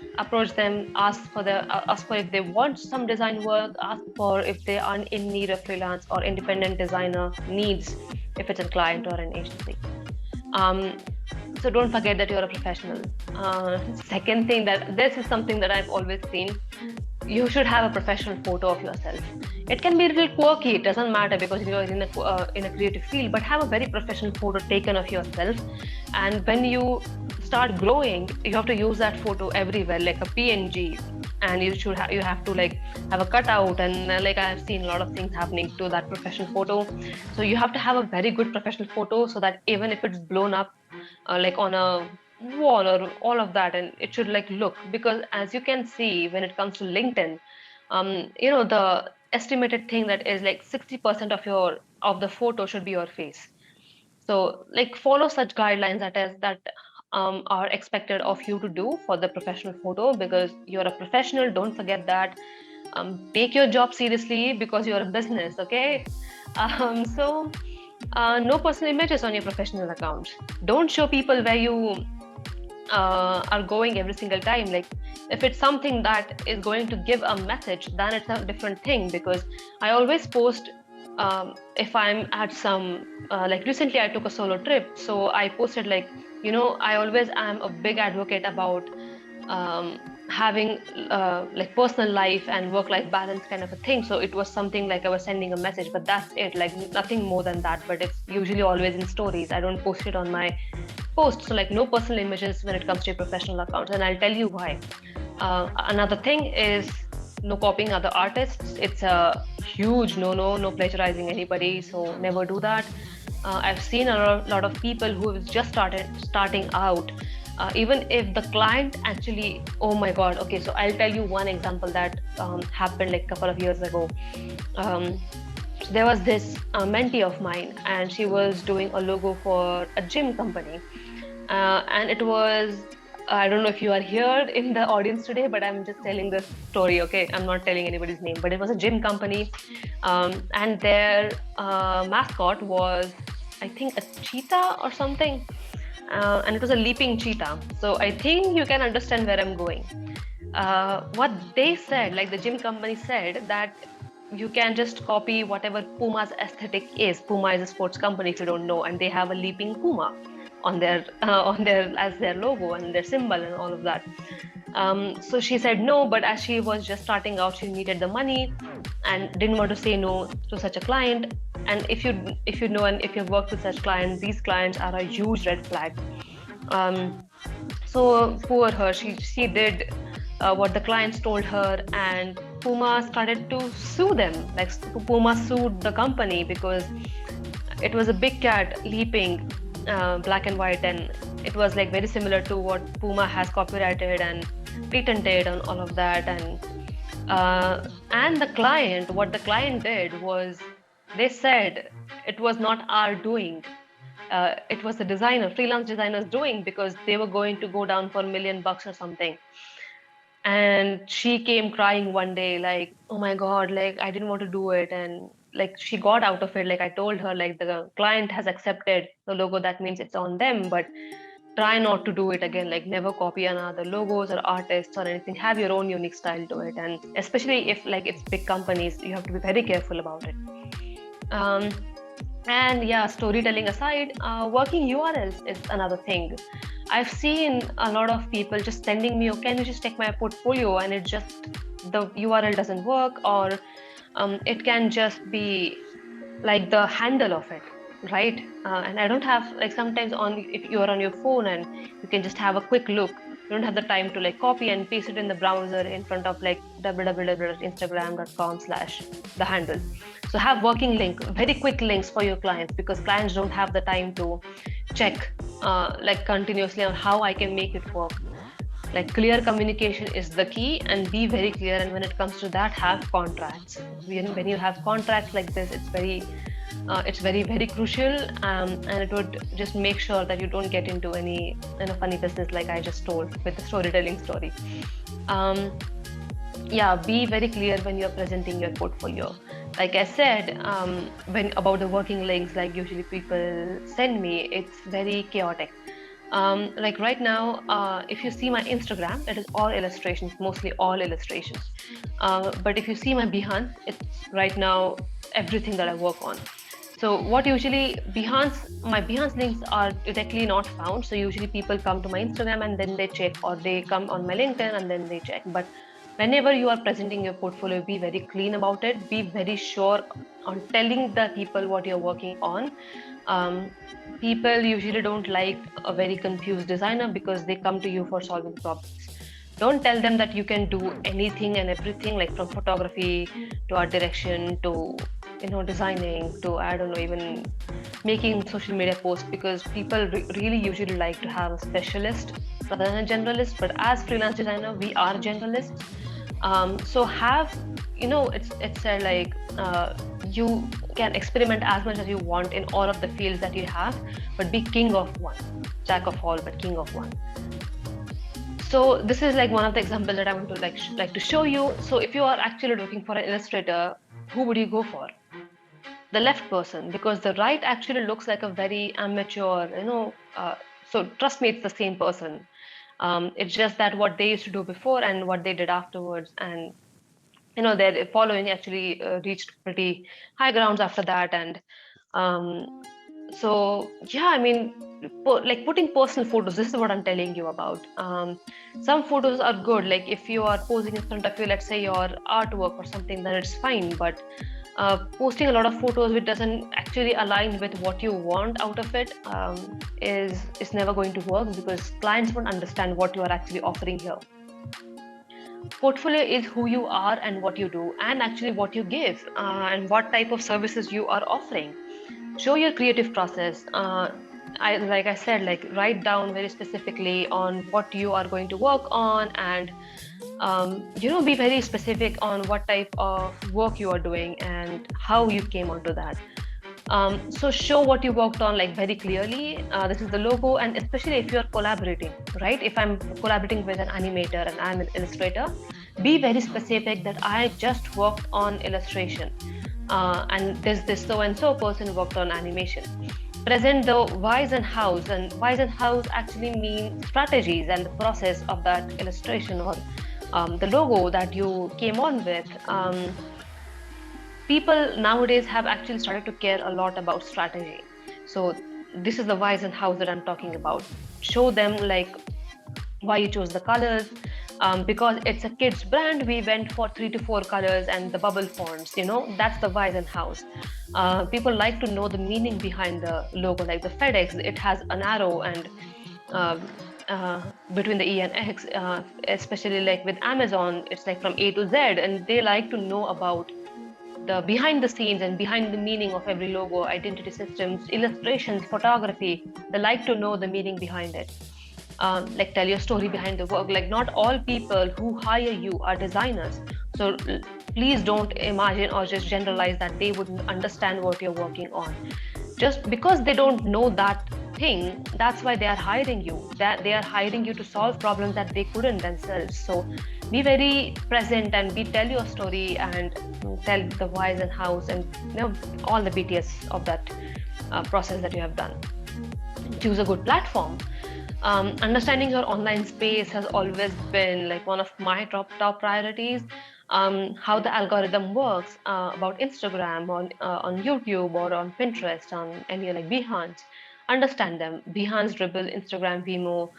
them, ask for if they want some design work, ask for if they are in need of freelance or independent designer needs, if it's a client or an agency. So don't forget that you're a professional. Second thing, that this is something that I've always seen, you should have a professional photo of yourself. It can be a little quirky, it doesn't matter because you're in a creative field, but have a very professional photo taken of yourself. And when you start growing, you have to use that photo everywhere, like a PNG. And you have to like have a cutout, and like I've seen a lot of things happening to that professional photo. So you have to have a very good professional photo so that even if it's blown up like on a wall or all of that, and it should like look, because as you can see when it comes to LinkedIn, the estimated thing that is like 60% of the photo should be your face. So like follow such guidelines that are expected of you to do for the professional photo, because you're a professional. Don't forget that. Take your job seriously because you're a business. Okay. No personal images on your professional account. Don't show people where you are going every single time. Like if it's something that is going to give a message, then it's a different thing, because I always post if I'm at some like recently I took a solo trip, so I posted like, I always am a big advocate about having like personal life and work life balance kind of a thing. So it was something like I was sending a message, but that's it, like nothing more than that. But it's usually always in stories, I don't post it on my post. So like no personal images when it comes to your professional accounts, and I'll tell you why. Another thing is no copying other artists. It's a huge no plagiarizing anybody, so never do that. I've seen a lot of people who have just starting out. Even if the client actually, oh my god, okay, so I'll tell you one example that happened like a couple of years ago. um, there was this mentee of mine, and she was doing a logo for a gym company, and it was, I don't know if you are here in the audience today, but I'm just telling this story, okay? I'm not telling anybody's name, but it was a gym company, and their mascot was, I think, a cheetah or something, and it was a leaping cheetah. So I think you can understand where I'm going. What they said, like the gym company said, that you can just copy whatever Puma's aesthetic is. Puma is a sports company, if you don't know, and they have a leaping puma on their as their logo and their symbol and all of that. So she said no, but as she was just starting out, she needed the money and didn't want to say no to such a client. And if you know and if you've worked with such clients, these clients are a huge red flag. So poor her, she did what the clients told her, and Puma started to sue them. Like Puma sued the company because it was a big cat leaping, black and white, and it was like very similar to what Puma has copyrighted and patented and all of that. And what the client did was, they said it was not our doing. It was the freelance designer's doing, because they were going to go down for $1 million or something. And she came crying one day like, oh my god, like I didn't want to do it. And like she got out of it. Like I told her, like the client has accepted the logo, that means it's on them, but try not to do it again. Like never copy another logos or artists or anything. Have your own unique style to it. And especially if like it's big companies, you have to be very careful about it. And yeah, storytelling aside, working URLs is another thing. I've seen a lot of people just sending me, oh, can you just check my portfolio? And it just, the URL doesn't work, or it can just be like the handle of it, right? And I don't have, like sometimes if you're on your phone and you can just have a quick look, you don't have the time to like copy and paste it in the browser in front of like www.instagram.com/ the handle. So have working link, very quick links for your clients, because clients don't have the time to check like continuously on how I can make it work. Like clear communication is the key, and be very clear. And when it comes to that, have contracts. When you have contracts like this, it's very very crucial, and it would just make sure that you don't get into any funny business like I just told with the storytelling story. Yeah, be very clear when you're presenting your portfolio. Like I said, when about the working links, like usually people send me, it's very chaotic. Like right now, if you see my Instagram, it is all illustrations, mostly all illustrations. But if you see my Behance, it's right now everything that I work on. So what usually my Behance links are directly not found. So usually people come to my Instagram and then they check, or they come on my LinkedIn and then they check. But whenever you are presenting your portfolio, be very clean about it. Be very sure on telling the people what you're working on. Um, People usually don't like a very confused designer because they come to you for solving problems. Don't tell them that you can do anything and everything, like from photography to art direction to designing to, I don't know, even making social media posts, because people really usually like to have a specialist rather than a generalist. But as freelance designer, we are generalists. So have, it's said like, you can experiment as much as you want in all of the fields that you have, but be king of one, jack of all but king of one. So this is like one of the examples that I want to like to show you. So if you are actually looking for an illustrator, who would you go for? The left person, because the right actually looks like a very amateur, so trust me, it's the same person. It's just that what they used to do before and what they did afterwards, and their following actually reached pretty high grounds after that. And um, so yeah, I mean, like putting personal photos, this is what I'm telling you about. Some photos are good, like if you are posing in front of you, let's say your artwork or something, then it's fine. But posting a lot of photos which doesn't actually align with what you want out of it, is never going to work, because clients won't understand what you are actually offering here. Portfolio is who you are and what you do, and actually what you give, and what type of services you are offering. Show your creative process. Like I said, like write down very specifically on what you are going to work on, and be very specific on what type of work you are doing and how you came onto that. So show what you worked on like very clearly. This is the logo, and especially if you're collaborating, right? If I'm collaborating with an animator and I'm an illustrator, be very specific that I just worked on illustration, and this so and so person worked on animation. Present the whys and hows, and whys and hows actually mean strategies and the process of that illustration, or the logo that you came on with. People nowadays have actually started to care a lot about strategy. So this is the whys and hows that I'm talking about. Show them like why you chose the colors. Because it's a kids brand, we went for 3 to 4 colors and the bubble fonts, that's the whys and hows. People like to know the meaning behind the logo, like the FedEx, it has an arrow, and between the E and X, especially like with Amazon, it's like from A to Z, and they like to know about the behind the scenes and behind the meaning of every logo, identity systems, illustrations, photography. They like to know the meaning behind it. Like tell your story behind the work. Like not all people who hire you are designers. So please don't imagine or just generalize that they wouldn't understand what you're working on. Just because they don't know that thing, that's why they are hiring you. That they are hiring you to solve problems that they couldn't themselves. So be very present and tell your story and tell the whys and hows, and all the BTS of that process that you have done. Choose a good platform. Understanding your online space has always been like one of my top priorities. How the algorithm works, about Instagram, on YouTube, or on Pinterest, on any like Behance. Understand them. Behance, Dribble, Instagram, Vimo,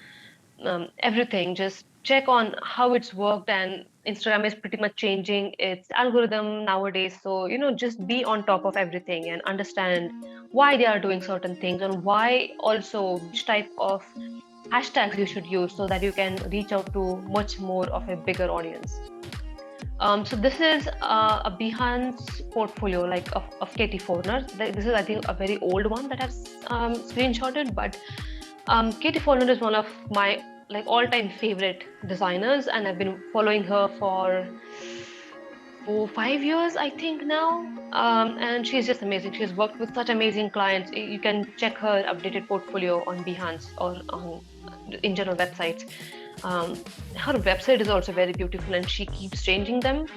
everything. Just check on how it's worked, and Instagram is pretty much changing its algorithm nowadays. So just be on top of everything and understand why they are doing certain things, and why also which type of hashtags you should use so that you can reach out to much more of a bigger audience. So this is a Behance portfolio like of Katie Forner. This is, I think, a very old one that I've screenshotted, but Katie Forner is one of my like all-time favorite designers, and I've been following her for 5 years, I think now. And she's just amazing. She's worked with such amazing clients. You can check her updated portfolio on Behance or on in general websites. Her website is also very beautiful, and she keeps changing them.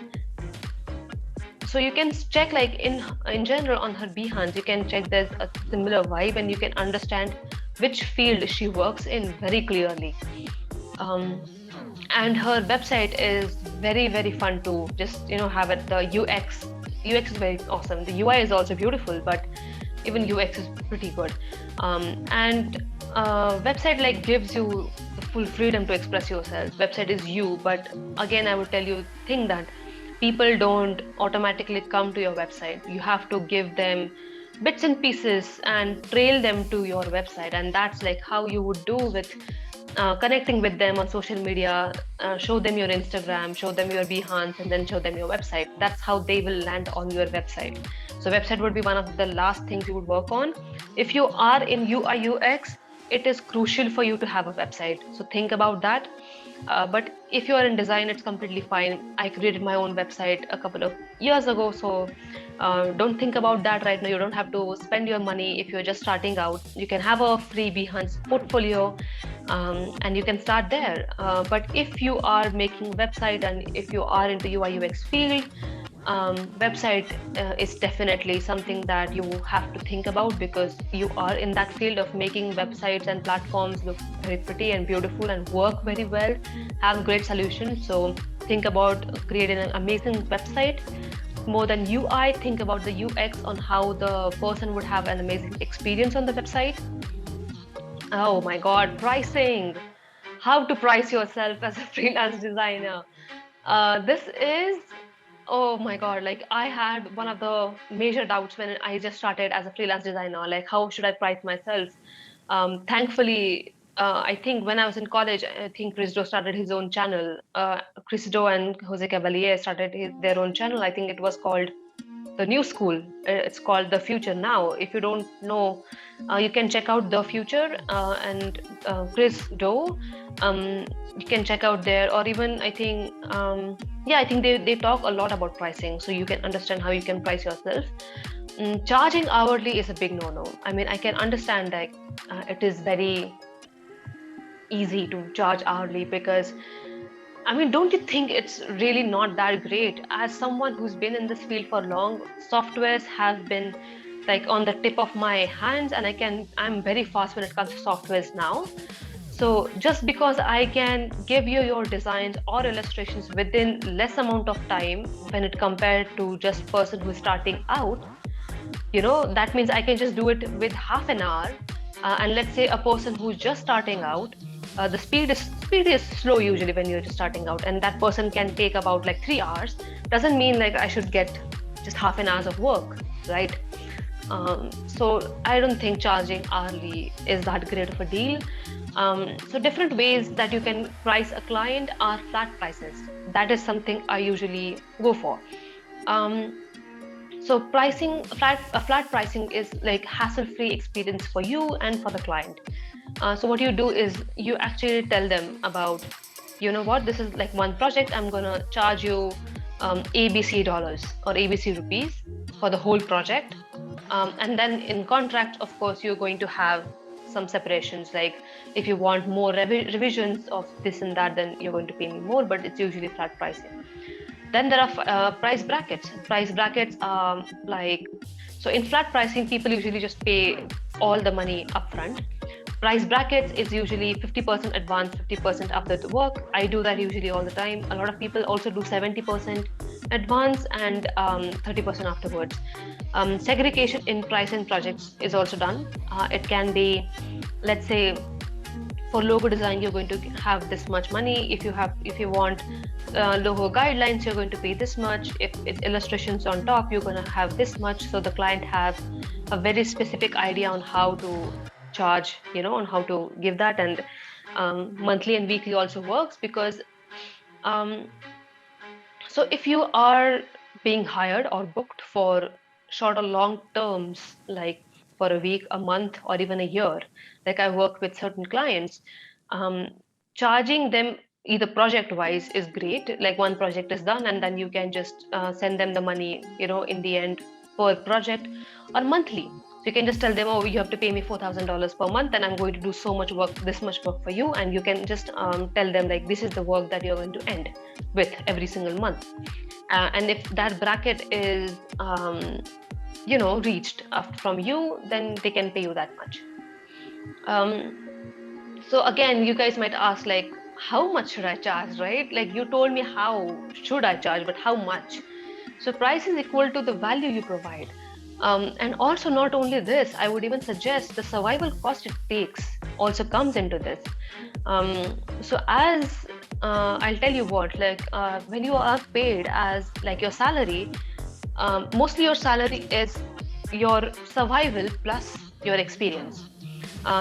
So you can check like in general on her Behance, you can check there's a similar vibe, and you can understand which field she works in very clearly. And her website is very, very fun to just have it. The UX is very awesome. The UI is also beautiful, but even UX is pretty good. And website like gives you the full freedom to express yourself. Website is you, but again, I would tell you, think that people don't automatically come to your website. You have to give them bits and pieces and trail them to your website, and that's like how you would do with connecting with them on social media. Show them your Instagram, show them your Behance, and then show them your website. That's how they will land on your website. So website would be one of the last things you would work on. If you are in UI UX, it is crucial for you to have a website, so think about that. But if you are in design, it's completely fine. I created my own website a couple of years ago, so don't think about that right now. You don't have to spend your money if you're just starting out. You can have a free Behance portfolio, and you can start there. But if you are making website and if you are into UI UX field, website is definitely something that you have to think about, because you are in that field of making websites and platforms look very pretty and beautiful and work very well, have great solutions. So think about creating an amazing website. More than UI, think about the UX on how the person would have an amazing experience on the website. Oh my God, pricing. How to price yourself as a freelance designer. This is, oh my God, like I had one of the major doubts when I just started as a freelance designer, like how should I price myself? Thankfully, I think when I was in college, I think Chris Do started his own channel. Chris Do and Jose Cavalier started their own channel. I think it was called The New School. It's called The Future now. If you don't know, you can check out The Future and Chris Do. You can check out there, or even I think, I think they talk a lot about pricing, so you can understand how you can price yourself. Charging hourly is a big no-no. I mean, I can understand that it is very easy to charge hourly, because I mean, don't you think it's really not that great? As someone who's been in this field for long, softwares have been like on the tip of my hands, and I'm very fast when it comes to softwares now. So just because I can give you your designs or illustrations within less amount of time when it compared to just person who's starting out, that means I can just do it with half an hour. And let's say a person who's just starting out, the speed is slow usually when you're just starting out, and that person can take about like 3 hours. Doesn't mean like I should get just half an hour of work, right? So I don't think charging hourly is that great of a deal. So different ways that you can price a client are flat prices. That is something I usually go for. So flat pricing is like hassle-free experience for you and for the client. So what you do is you actually tell them about, this is like one project, I'm gonna charge you ABC dollars or ABC rupees for the whole project. And then in contract, of course, you're going to have some separations, like if you want more revisions of this and that, then you're going to pay me more, but it's usually flat pricing. Then there are price brackets. Price brackets are so in flat pricing, people usually just pay all the money upfront. Price brackets is usually 50% advance, 50% after the work. I do that usually all the time. A lot of people also do 70% advance and 30% afterwards. Segregation in price and projects is also done. It can be, let's say, for logo design, you're going to have this much money. If you want logo guidelines, you're going to pay this much. If it's illustrations on top, you're going to have this much. So the client has a very specific idea on how to charge, on how to give that. And monthly and weekly also works, because so if you are being hired or booked for short or long terms, like for a week, a month, or even a year, like I work with certain clients, charging them either project wise is great. Like one project is done and then you can just send them the money, in the end per project, or monthly. So you can just tell them, oh, you have to pay me $4,000 per month, and I'm going to do so much work, this much work for you. And you can just tell them like, this is the work that you're going to end with every single month. And if that bracket is, reached from you, then they can pay you that much. So again, you guys might ask, like, how much should I charge, right? Like, you told me how should I charge, but how much? So price is equal to the value you provide. And also, not only this, I would even suggest the survival cost it takes also comes into this. So as I'll tell you what, like, when you are paid as like your salary, mostly your salary is your survival plus your experience.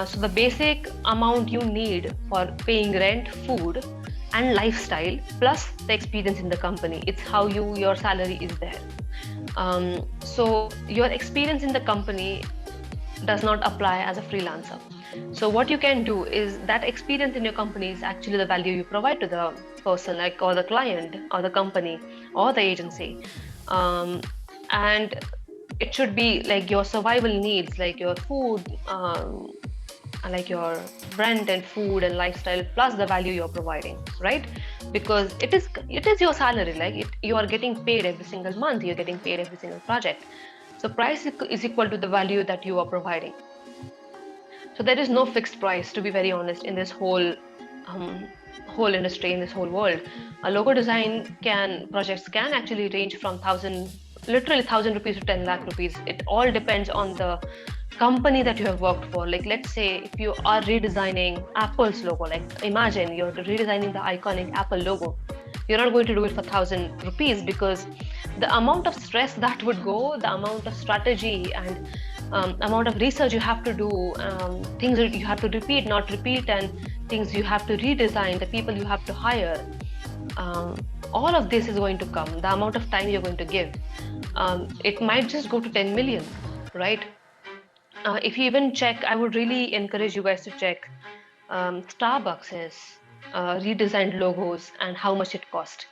So the basic amount you need for paying rent, food, and lifestyle, plus the experience in the company. It's how your salary is there. So your experience in the company does not apply as a freelancer. So what you can do is that experience in your company is actually the value you provide to the person, like, or the client, or the company, or the agency. Um, and it should be like your survival needs, like your food, like your rent and food and lifestyle, plus the value you're providing, right? Because it is your salary, like you are getting paid every single month, you're getting paid every single project. So price is equal to the value that you are providing. So there is no fixed price, to be very honest, in this um, whole industry, in this whole world. A logo design projects can actually range from thousand, literally 1,000 rupees to 10 lakh rupees. It all depends on the company that you have worked for. Like, let's say if you are redesigning Apple's logo, like imagine you're redesigning the iconic Apple logo. You're not going to do it for 1,000 rupees, because the amount of stress that would go, the amount of strategy and amount of research you have to do, things that you have to repeat, not repeat, and things you have to redesign, the people you have to hire, um, all of this is going to come. The amount of time you're going to give, it might just go to 10 million, right? If you even check, I would really encourage you guys to check Starbucks's redesigned logos and how much it cost.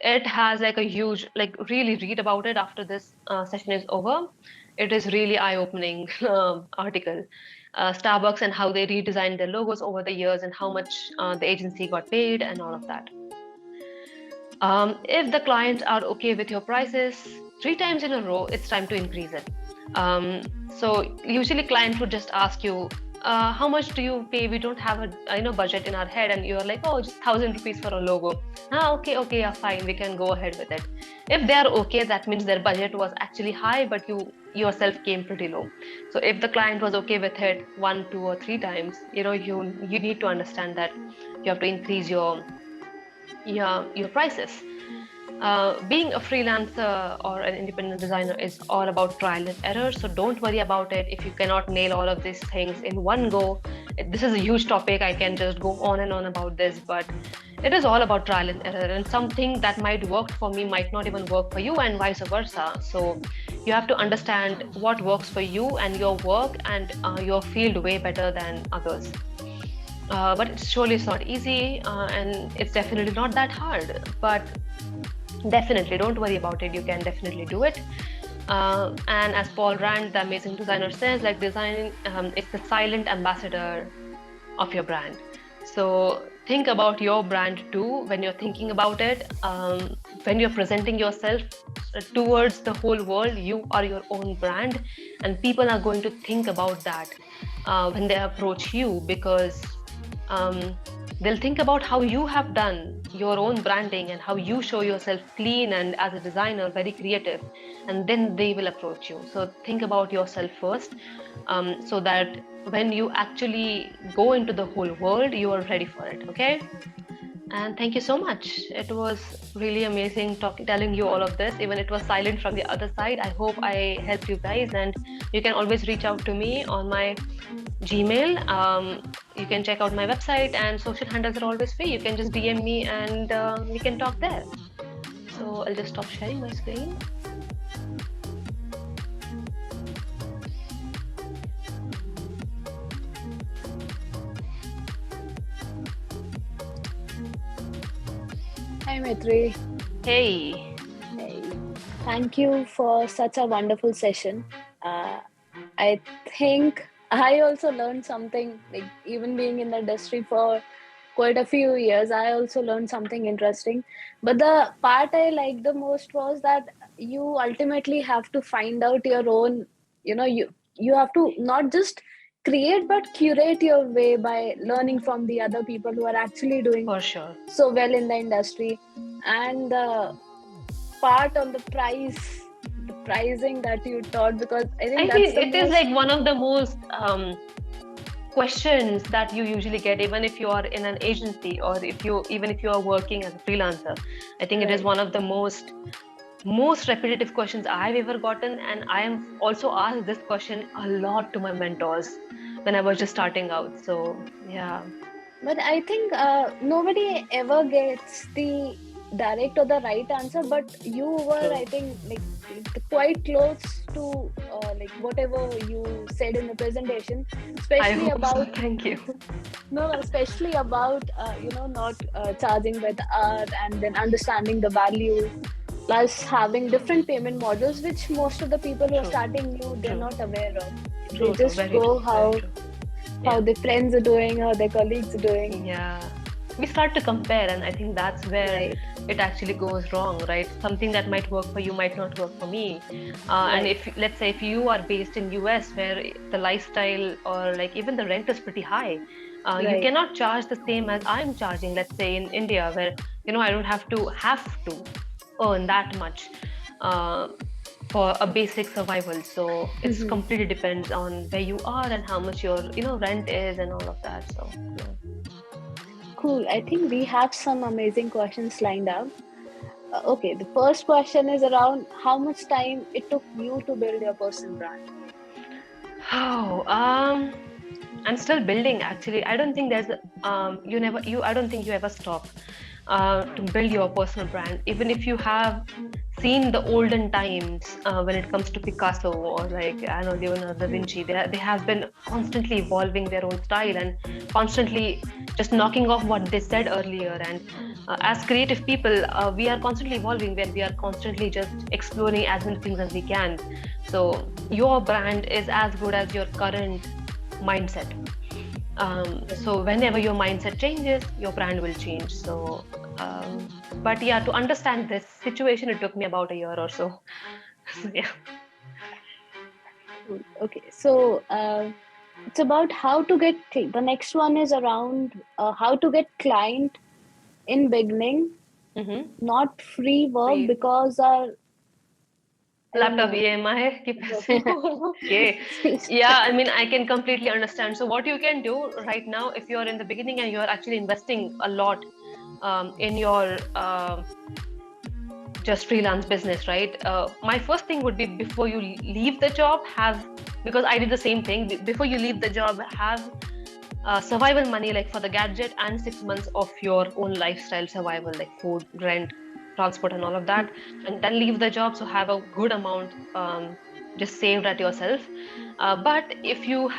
It has like a huge, like, really read about it after this session is over. It is really eye-opening article. Starbucks and how they redesigned their logos over the years, and how much the agency got paid and all of that. If the clients are okay with your prices 3 times in a row, it's time to increase it. So usually clients would just ask you, how much do you pay? We don't have a budget in our head, and you're like, oh, just 1,000 rupees for a logo. Okay, okay, yeah, fine, we can go ahead with it. If they're okay, that means their budget was actually high, but you yourself came pretty low. So if the client was okay with it 1, 2, or 3 times, you need to understand that you have to increase your prices. Being a freelancer or an independent designer is all about trial and error. So don't worry about it if you cannot nail all of these things in one go. This is a huge topic. I can just go on and on about this, but it is all about trial and error. And something that might work for me might not even work for you, and vice versa. So you have to understand what works for you and your work and your field way better than others. But it's surely it's not easy, and it's definitely not that hard. But definitely, don't worry about it. You can definitely do it. And as Paul Rand, the amazing designer, says, like, design, it's the silent ambassador of your brand. So think about your brand too when you're thinking about it. When you're presenting yourself towards the whole world, you are your own brand, and people are going to think about that when they approach you, because um, they'll think about how you have done your own branding and how you show yourself clean and as a designer very creative, and then they will approach you. So think about yourself first, so that when you actually go into the whole world, you are ready for it. Okay. And thank you so much. It was really amazing telling you all of this. Even it was silent from the other side. I hope I helped you guys, and you can always reach out to me on my Gmail. You can check out my website, and social handles are always free. You can just DM me, and we can talk there. So I'll just stop sharing my screen. Hi, Maitreyee. Hey. Hey. Thank you for such a wonderful session. I think I also learned something, like, even being in the industry for quite a few years, I also learned something interesting. But the part I liked the most was that you ultimately have to find out your own, you have to not just create but curate your way by learning from the other people who are actually doing For sure. so well in the industry. And the part on the pricing that you taught, because I think that's think the it is like one of the most questions that you usually get, even if you are in an agency or even if you are working as a freelancer. I think it is Right. one of the most repetitive questions I've ever gotten, and I am also asked this question a lot to my mentors when I was just starting out. So yeah. But I think nobody ever gets the direct or the right answer. But you were, I True. think, like quite close to like whatever you said in the presentation, I especially hope so. about Thank you. especially about not charging by the hour, and then understanding the value, plus having different payment models, which most of the people who are True. starting new, they're True. not aware of. They True. True. just Very go true. Very true. how Yeah. their friends are doing, how their colleagues are doing. Yeah. We start to compare, and I think that's where Right. it actually goes wrong, right? Something that might work for you might not work for me. And Right. if, let's say, if you are based in US, where the lifestyle or like even the rent is pretty high, you Right. cannot charge the same as I'm charging. Let's say in India, where I don't have to earn that much uh, for a basic survival. So it's Mhm. completely depends on where you are and how much your rent is and all of that. So yeah. Cool. I think we have some amazing questions lined up. Okay, the first question is around how much time it took you to build your personal brand. Oh, I'm still building actually. I don't think there's I don't think you ever stop to build your personal brand. Even if you have seen the olden times when it comes to Picasso or like I know Leonardo da Vinci, they have been constantly evolving their own style and constantly just knocking off what they said earlier. And as creative people, we are constantly evolving when we are constantly just exploring as many things as we can. So your brand is as good as your current mindset. So whenever your mindset changes, your brand will change. So, but yeah, to understand this situation, it took me about a year or so. So, yeah. Cool. Okay, so it's about how to get the next one is around how to get client in beginning, Mm-hmm. not free work Free because our I don't laptop know. EMI ki paise okay. Yeah, I mean, I can completely understand. So what you can do right now, if you're in the beginning and you're actually investing a lot in your just freelance business, right? My first thing would be before you leave the job, because I did the same thing. Before you leave the job, have survival money like for the gadget and 6 months of your own lifestyle survival, like food, rent, transport, and all of that, and then leave the job. So have a good amount just saved at yourself. But if you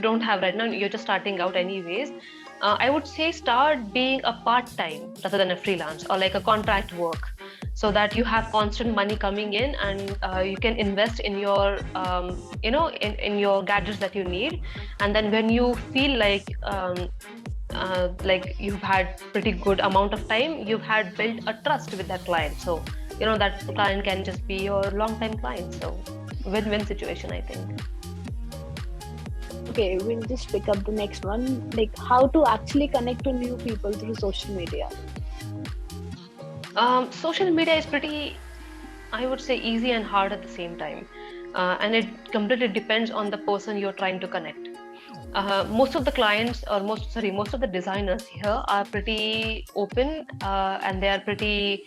don't have right now, you're just starting out anyways. I would say start being a part time rather than a freelance or like a contract work, so that you have constant money coming in and you can invest in your in your gadgets that you need. And then when you feel like you've had pretty good amount of time, you've had built a trust with that client, so that client can just be your long time client. So win-win situation, I think. Okay, we'll just pick up the next one, like how to actually connect to new people through social media. Social media is pretty, I would say, easy and hard at the same time. And it completely depends on the person you're trying to connect. Most of the clients, or most of the designers here are pretty open, and they are pretty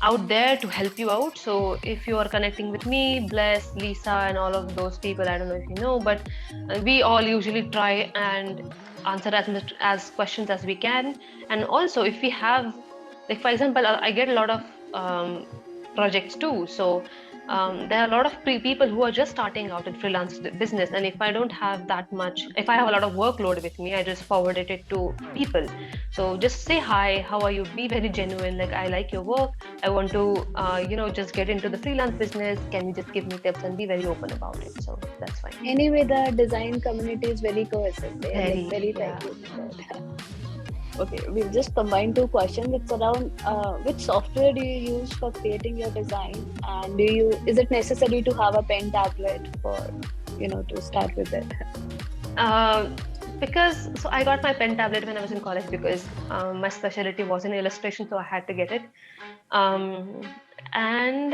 out there to help you out. So if you are connecting with me, Bless, Lisa, and all of those people, I don't know if you know, but we all usually try and answer as much as questions as we can. And also, if we have, like for example, I get a lot of projects too. So there are a lot of people who are just starting out in freelance business, and if I don't have that much, if I have a lot of workload with me, I just forwarded it to people. So just say hi, how are you, be very genuine, like I like your work, I want to just get into the freelance business, can you just give me tips, and be very open about it. So that's fine. Anyway, the design community is very cohesive. They are like Very, very yeah. tightly knitted. Okay, we'll just combine two questions. It's around which software do you use for creating your design, and is it necessary to have a pen tablet for to start with it? Because so I got my pen tablet when I was in college because my specialty was in illustration, so I had to get it. Um, and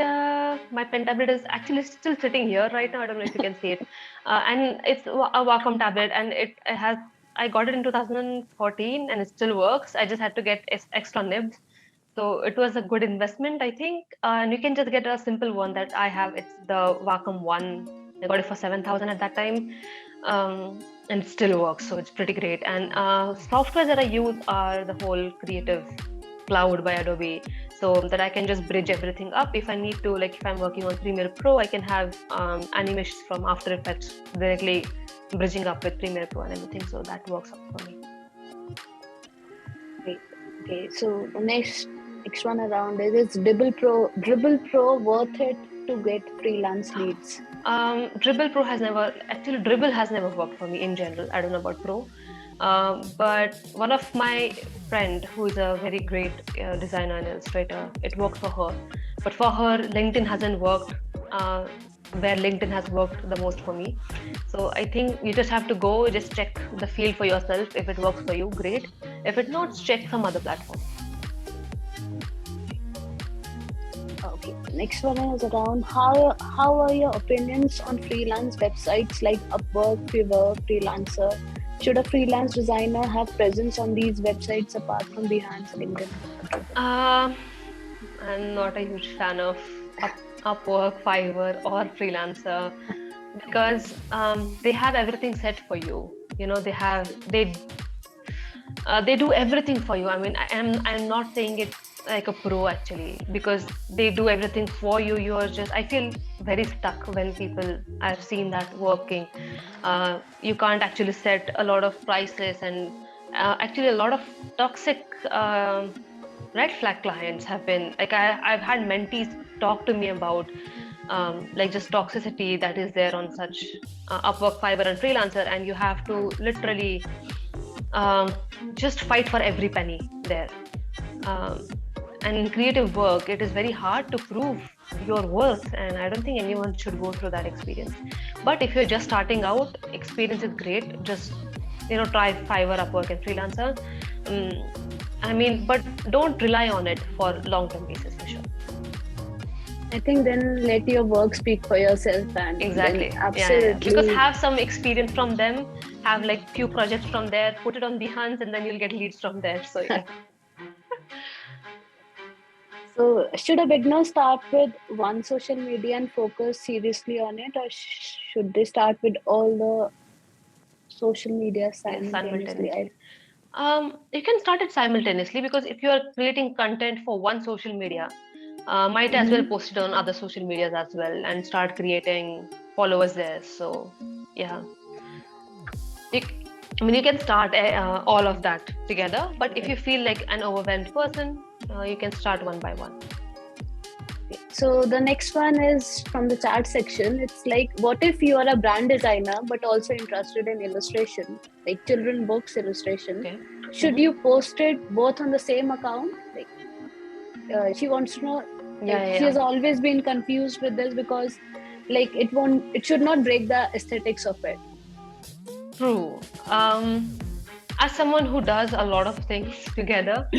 my pen tablet is actually still sitting here right now. I don't know if you can see it. And it's a Wacom tablet, and it has. I got it in 2014, and it still works. I just had to get extra nibs, so it was a good investment, I think. And you can just get a simple one that I have. It's the Wacom one. I got it for 7,000 at that time, and it still works. So it's pretty great. And software that I use are the whole Creative Cloud by Adobe, so that I can just bridge everything up if I need to. Like if I'm working on Premiere Pro, I can have animations from After Effects directly bridging up with Premiere Pro and everything. So that works out for me. Great. Okay, so the next one around is Dribble Pro worth it to get freelance leads? Dribble has never worked for me in general. I don't know about Pro. But one of my friend who is a very great designer and illustrator, it worked for her. But for her, LinkedIn hasn't worked where LinkedIn has worked the most for me. So I think you just have to go, just check the field for yourself. If it works for you, great. If it not, check some other platform. Okay, next one is around how are your opinions on freelance websites like Upwork, Fiverr, Freelancer? Should a freelance designer have presence on these websites apart from Behance, LinkedIn? I'm not a huge fan of Upwork, Fiverr, or Freelancer because they have everything set for you. You know, they do everything for you. I mean, I'm not saying it like a pro actually, because they do everything for you. I feel very stuck when people, I've seen that working. You can't actually set a lot of prices, and actually a lot of toxic red flag clients have been like, I've had mentees talk to me about like just toxicity that is there on such Upwork, Fiverr, and Freelancer, and you have to literally um, just fight for every penny there. Um, and in creative work, it is very hard to prove your worth, and I don't think anyone should go through that experience. But if you're just starting out, experience is great. Just try Fiverr, Upwork, and Freelancer. I mean, but don't rely on it for long-term basis for sure. I think then let your work speak for yourself, and exactly. Absolutely. Yeah. Because have some experience from them, have like few projects from there, put it on Behance, and then you'll get leads from there. So yeah. So should a beginner start with one social media and focus seriously on it, or should they start with all the social media simultaneously? You can start it simultaneously, because if you are creating content for one social media, might as well post it on other social medias as well and start creating followers there. So yeah, you can start all of that together, but if you feel like an overwhelmed person, you can start one by one. So the next one is from the chat section. It's like, what if you are a brand designer but also interested in illustration, like children books illustration? Okay. Should you post it both on the same account? Like, she wants to know. She has always been confused with this because, like, it should not break the aesthetics of it. True. As someone who does a lot of things together,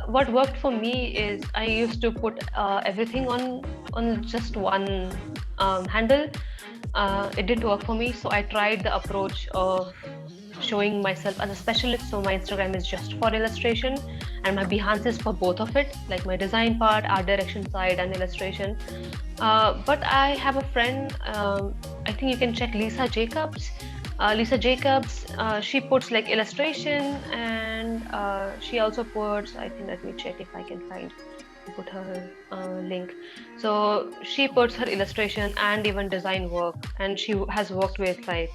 what worked for me is I used to put everything on just one handle. It didn't work for me, so I tried the approach of showing myself as a specialist. So my Instagram is just for illustration, and my Behance is for both of it, like my design part, art direction side, and illustration. But I have a friend, I think you can check Lisa Jacobs. She puts like illustration, and she also puts, I think, let me check if I can put her link. So she puts her illustration and even design work, and she has worked with like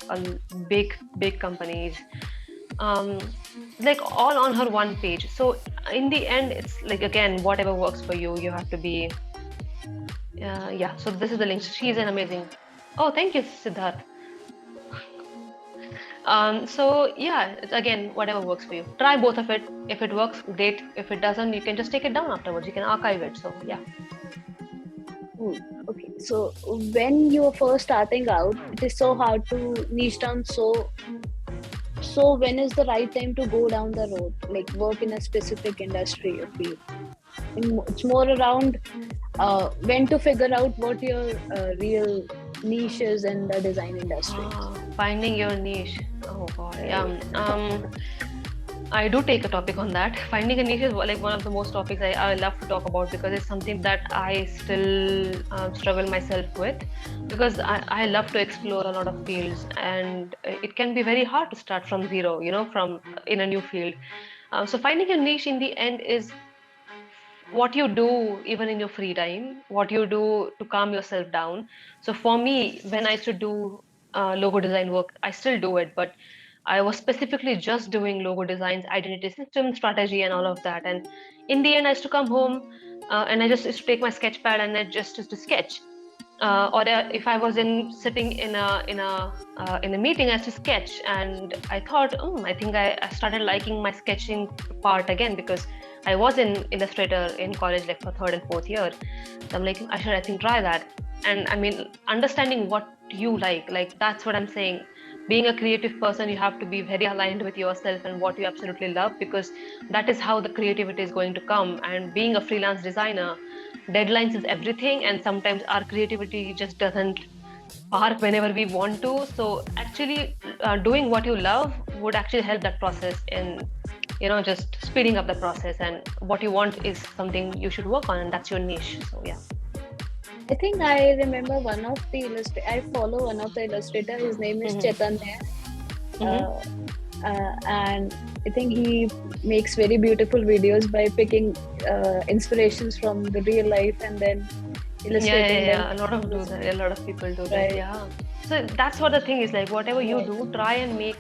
big companies, like all on her one page. So in the end, it's like, again, whatever works for you, you have to be so this is the link. She's an amazing. Oh, thank you, Siddharth. So yeah, it's again, whatever works for you. Try both of it. If it works, great. If it doesn't, you can just take it down afterwards. You can archive it. So yeah. Okay. So when you are first starting out, it is so hard to niche down. So when is the right time to go down the road, like work in a specific industry or field? It's more around when to figure out what your real niche is in the design industry. Finding your niche. Oh God. Right. I do take a topic on that. Finding a niche is like one of the most topics I love to talk about, because it's something that I still struggle myself with, because I love to explore a lot of fields, and it can be very hard to start from zero, from in a new field. So finding a niche in the end is what you do even in your free time, what you do to calm yourself down. So for me, when I used to do logo design work, I still do it, but I was specifically just doing logo designs, identity system, strategy, and all of that. And in the end, I used to come home and I just used to take my sketch pad and I just used to sketch. Or if I was sitting in a meeting, I used to sketch, and I thought, I think I started liking my sketching part again, because I was in Illustrator in college, like for third and fourth year. So I'm like, I think try that. And I mean, understanding what you like that's what I'm saying. Being a creative person, you have to be very aligned with yourself and what you absolutely love, because that is how the creativity is going to come. And being a freelance designer, deadlines is everything, and sometimes our creativity just doesn't spark whenever we want to. So actually, doing what you love would actually help that process in just speeding up the process. And what you want is something you should work on, and that's your niche. So yeah. I think I remember one of the I follow one of the illustrator. His name is Chaitanya, and I think he makes very beautiful videos by picking inspirations from the real life and then illustrating them. A lot of do that. A lot of people do that. Yeah. So that's what the thing is, like whatever you do, try and make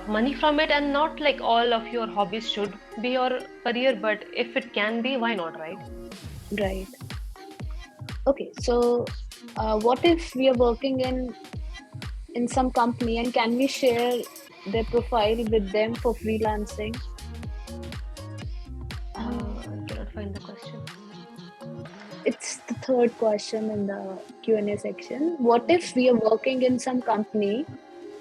money from it, and not like all of your hobbies should be your career, but if it can be, why not, right? Right. Okay, so what if we are working in some company, and can we share their profile with them for freelancing? I cannot find the question. It's the third question in the Q&A section. What if we are working in some company,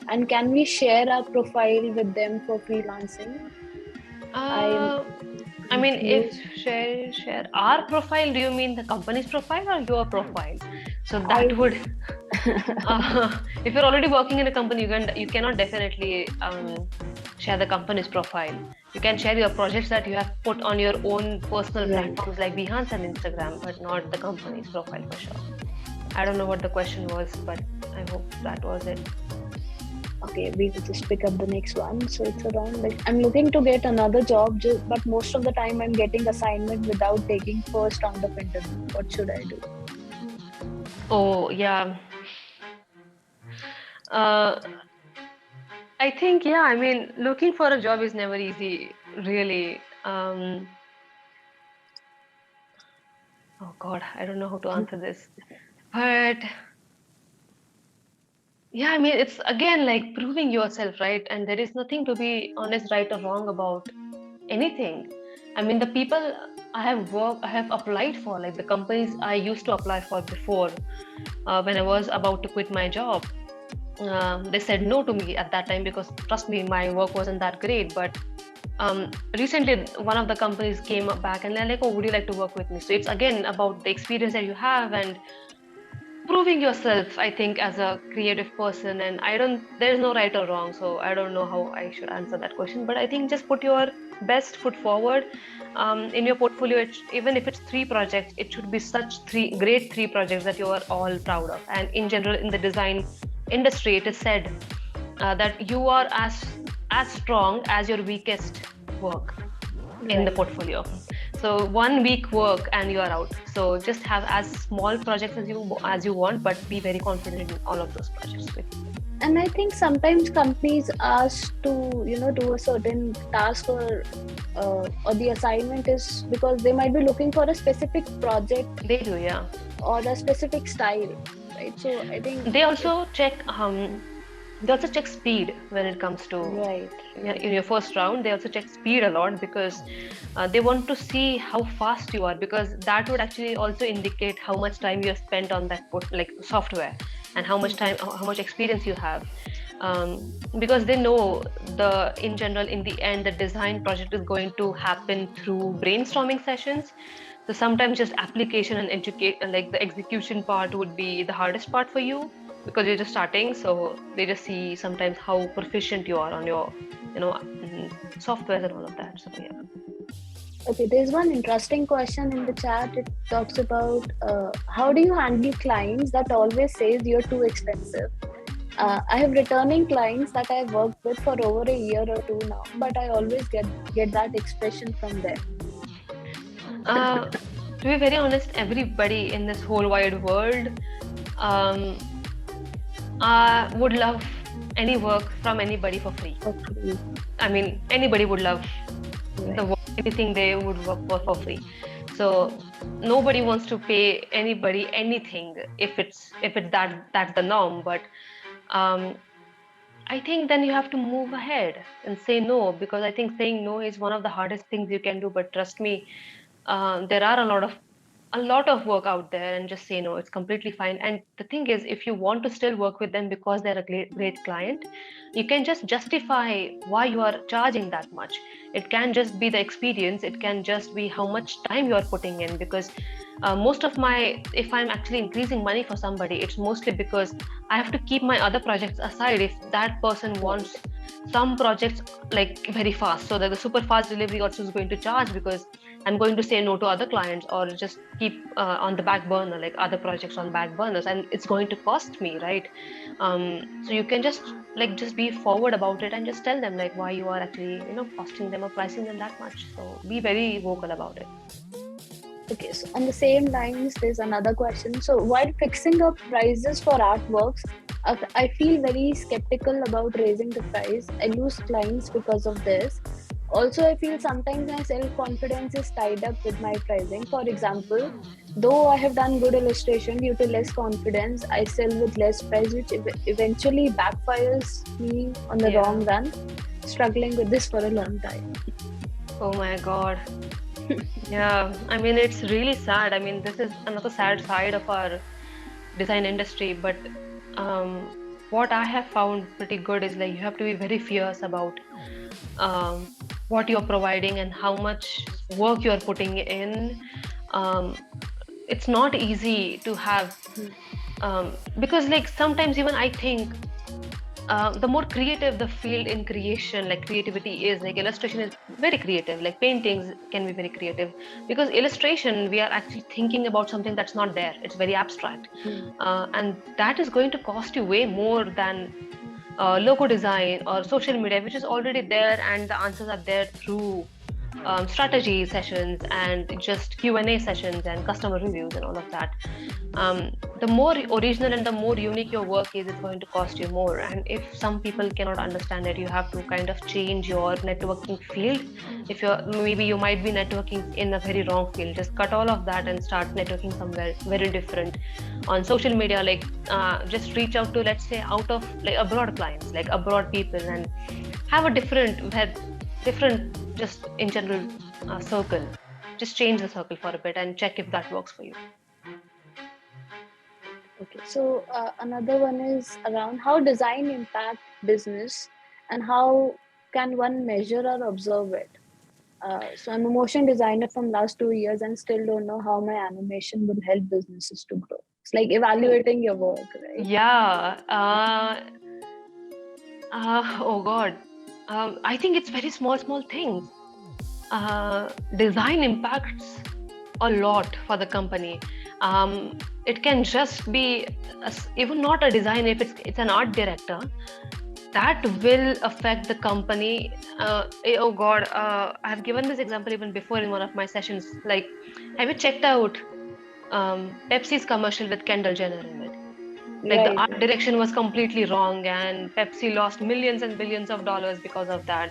and can we share our profile with them for freelancing? I mean, if share our profile, do you mean the company's profile or your profile? So that would, if you're already working in a company, you cannot definitely share the company's profile. You can share your projects that you have put on your own personal platforms like Behance and Instagram, but not the company's profile for sure. I don't know what the question was, but I hope that was it. Okay, we will just pick up the next one. So it's around like, I'm looking to get another job, but most of the time I'm getting assignment without taking first round of interview. What should I do? Oh yeah. I think, I mean, looking for a job is never easy, really. Oh God, I don't know how to answer this. But yeah, I mean, it's again like proving yourself, right? And there is nothing to be honest, right or wrong about anything. I mean, the people I have applied for, like the companies I used to apply for before, when I was about to quit my job, they said no to me at that time, because trust me, my work wasn't that great. But recently, one of the companies came back and they're like, oh, would you like to work with me? So it's again about the experience that you have and proving yourself, I think, as a creative person. And there's no right or wrong, so I don't know how I should answer that question, but I think just put your best foot forward. In your portfolio, even if it's 3 projects, it should be such great 3 projects that you are all proud of. And in general, in the design industry, it is said that you are as strong as your weakest work in the portfolio. So 1 week work and you are out. So just have as small projects as you want, but be very confident in all of those projects. And I think sometimes companies ask to do a certain task or the assignment is because they might be looking for a specific project. They do, yeah. Or a specific style, right? So I think they also check They also check speed when it comes to, Right. in your first round. They also check speed a lot because they want to see how fast you are, because that would actually also indicate how much time you have spent on that like software, and how much time, how much experience you have. Because they know, in general, in the end, the design project is going to happen through brainstorming sessions. So sometimes just application and educate, like the execution part would be the hardest part for you, because you're just starting. So they just see sometimes how proficient you are on your, softwares and all of that. So yeah. Okay, there's one interesting question in the chat. It talks about how do you handle clients that always says you're too expensive? I have returning clients that I've worked with for over a year or two now, but I always get that expression from them. To be very honest, everybody in this whole wide world um, would love any work from anybody for free. Okay. I mean, anybody would love Right. the work, anything they would work for free. So nobody wants to pay anybody anything if it's that's the norm. But um, I think then you have to move ahead and say no, because I think saying no is one of the hardest things you can do. But trust me, there are a lot of work out there, and just say no, it's completely fine. And the thing is, if you want to still work with them because they're a great client, you can just justify why you are charging that much. It can just be the experience, it can just be how much time you are putting in, because most of my, if I'm actually increasing money for somebody, it's mostly because I have to keep my other projects aside if that person wants some projects like very fast, so that the super fast delivery also is going to charge, because I'm going to say no to other clients, or just keep on the back burner, like other projects on back burners, and it's going to cost me, right? So you can just be forward about it and just tell them like why you are actually costing them or pricing them that much. So be very vocal about it. Okay, so on the same lines, there's another question. So while fixing up prices for artworks, I feel very skeptical about raising the price. I lose clients because of this. Also, I feel sometimes my self confidence is tied up with my pricing. For example, though I have done good illustration, due to less confidence, I sell with less price, which eventually backfires me on the Yeah. long run. Struggling with this for a long time. Oh my God. Yeah, I mean, it's really sad. I mean, this is another sad side of our design industry. But what I have found pretty good is like you have to be very fierce about what you're providing and how much work you're putting in. Um, it's not easy to have, because like sometimes even I think the more creative the field in creation, like creativity is, like illustration is very creative, like paintings can be very creative, because illustration, we are actually thinking about something that's not there, it's very abstract. And that is going to cost you way more than logo design or social media, which is already there, and the answers are there through strategy sessions and just Q&A sessions and customer reviews and all of that. The more original and the more unique your work is, it's going to cost you more. And if some people cannot understand it, you have to kind of change your networking field. If you're, maybe you might be networking in a very wrong field, just cut all of that and start networking somewhere very different. On social media, like just reach out to, let's say, out of like abroad clients, like abroad people, and have a different just in general circle. Just change the circle for a bit and check if that works for you. Okay, so another one is around how design impact business and how can one measure or observe it. So I'm a motion designer from last 2 years and still don't know how my animation will help businesses to grow. It's like evaluating your work, right? Yeah. Oh God. I think it's very small things. Design impacts a lot for the company. It can just be even not a designer, if it's an art director, that will affect the company. Oh God, I've given this example even before in one of my sessions. Like, have you checked out Pepsi's commercial with Kendall Jenner in it? Like the Right, art right. direction was completely wrong, and Pepsi lost millions and billions of dollars because of that.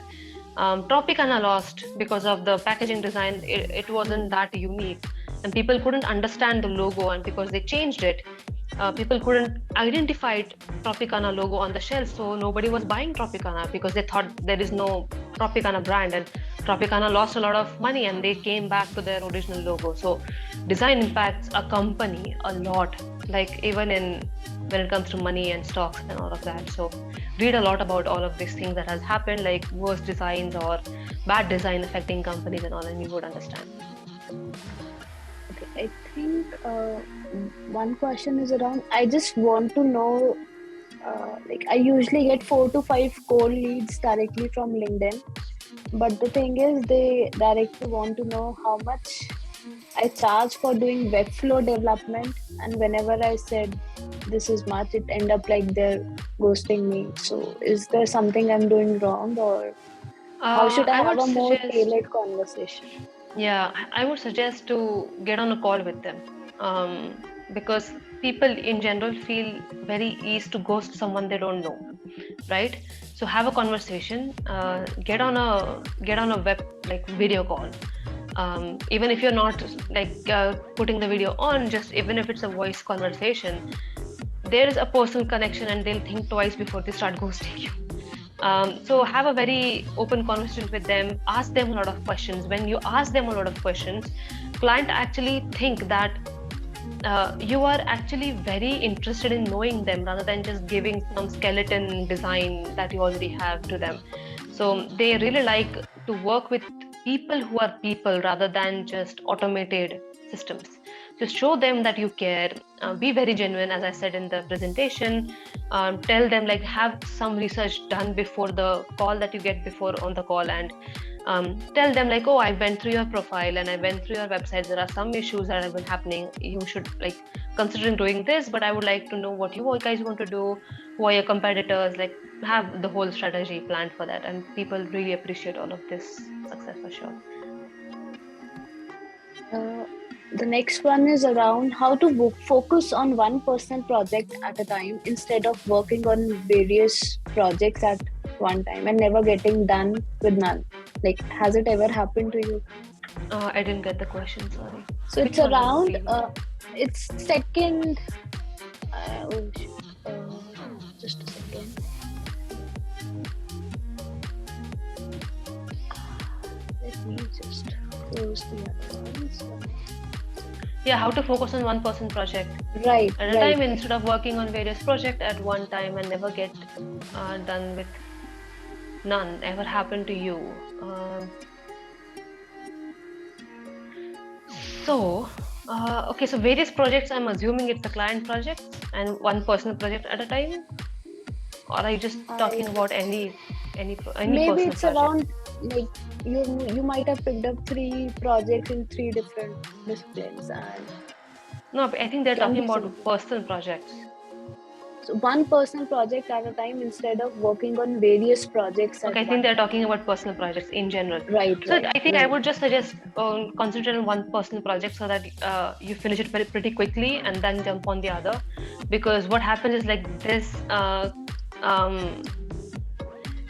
Tropicana lost because of the packaging design. It wasn't that unique, and people couldn't understand the logo, and because they changed it, people couldn't identify Tropicana logo on the shelf, so nobody was buying Tropicana because they thought there is no Tropicana brand, and Tropicana lost a lot of money and they came back to their original logo. So design impacts a company a lot, like even in when it comes to money and stocks and all of that. So read a lot about all of these things that has happened, like worst designs or bad design affecting companies and all, and you would understand. Okay, I think one question is around. I just want to know, like I usually get 4 to 5 cold leads directly from LinkedIn, but the thing is, they directly want to know how much I charge for doing webflow development, and whenever I said this is much, it end up like they're ghosting me. So, is there something I'm doing wrong, or how should I I have would a more suggest, tailored conversation? yeah, I would suggest to get on a call with them, because people in general feel very easy to ghost someone they don't know, right? So have a conversation, get on a web like video call. Even if you're not like putting the video on, just even if it's a voice conversation, there is a personal connection and they'll think twice before they start ghosting you. So have a very open conversation with them, ask them a lot of questions. When you ask them a lot of questions, client actually think that you are actually very interested in knowing them rather than just giving some skeleton design that you already have to them. So they really like to work with people who are people rather than just automated systems. Just show them that you care, be very genuine, as I said in the presentation. Tell them, like, have some research done before the call that you get before on the call, and tell them like, oh, I went through your profile and I went through your website, there are some issues that have been happening, you should like considering doing this, but I would like to know what you guys want to do, who are your competitors, like have the whole strategy planned for that, and people really appreciate all of this success for sure. Uh, the next one is around how to focus on one personal project at a time instead of working on various projects at one time and never getting done with none. Like, has it ever happened to you? I didn't get the question, sorry. So it's Which one was around, the it's second, oh, just a second. Let me just close the other ones. yeah, how to focus on one person project Right, at a right. time instead of working on various projects at one time and never get done with none. Ever happened to you? So, okay, so various projects, I'm assuming it's the client projects and one personal project at a time, or are you just talking about any Maybe personal it's project? around, like, you might have picked up 3 projects in 3 different disciplines, and No, I think they're can talking be about simple. personal projects. So one personal project at a time instead of working on various projects at Okay, I think one they're time. talking about personal projects in general. Right, So right, I think I right. would just suggest concentrate on one personal project so that you finish it pretty quickly and then jump on the other. Because what happens is like um,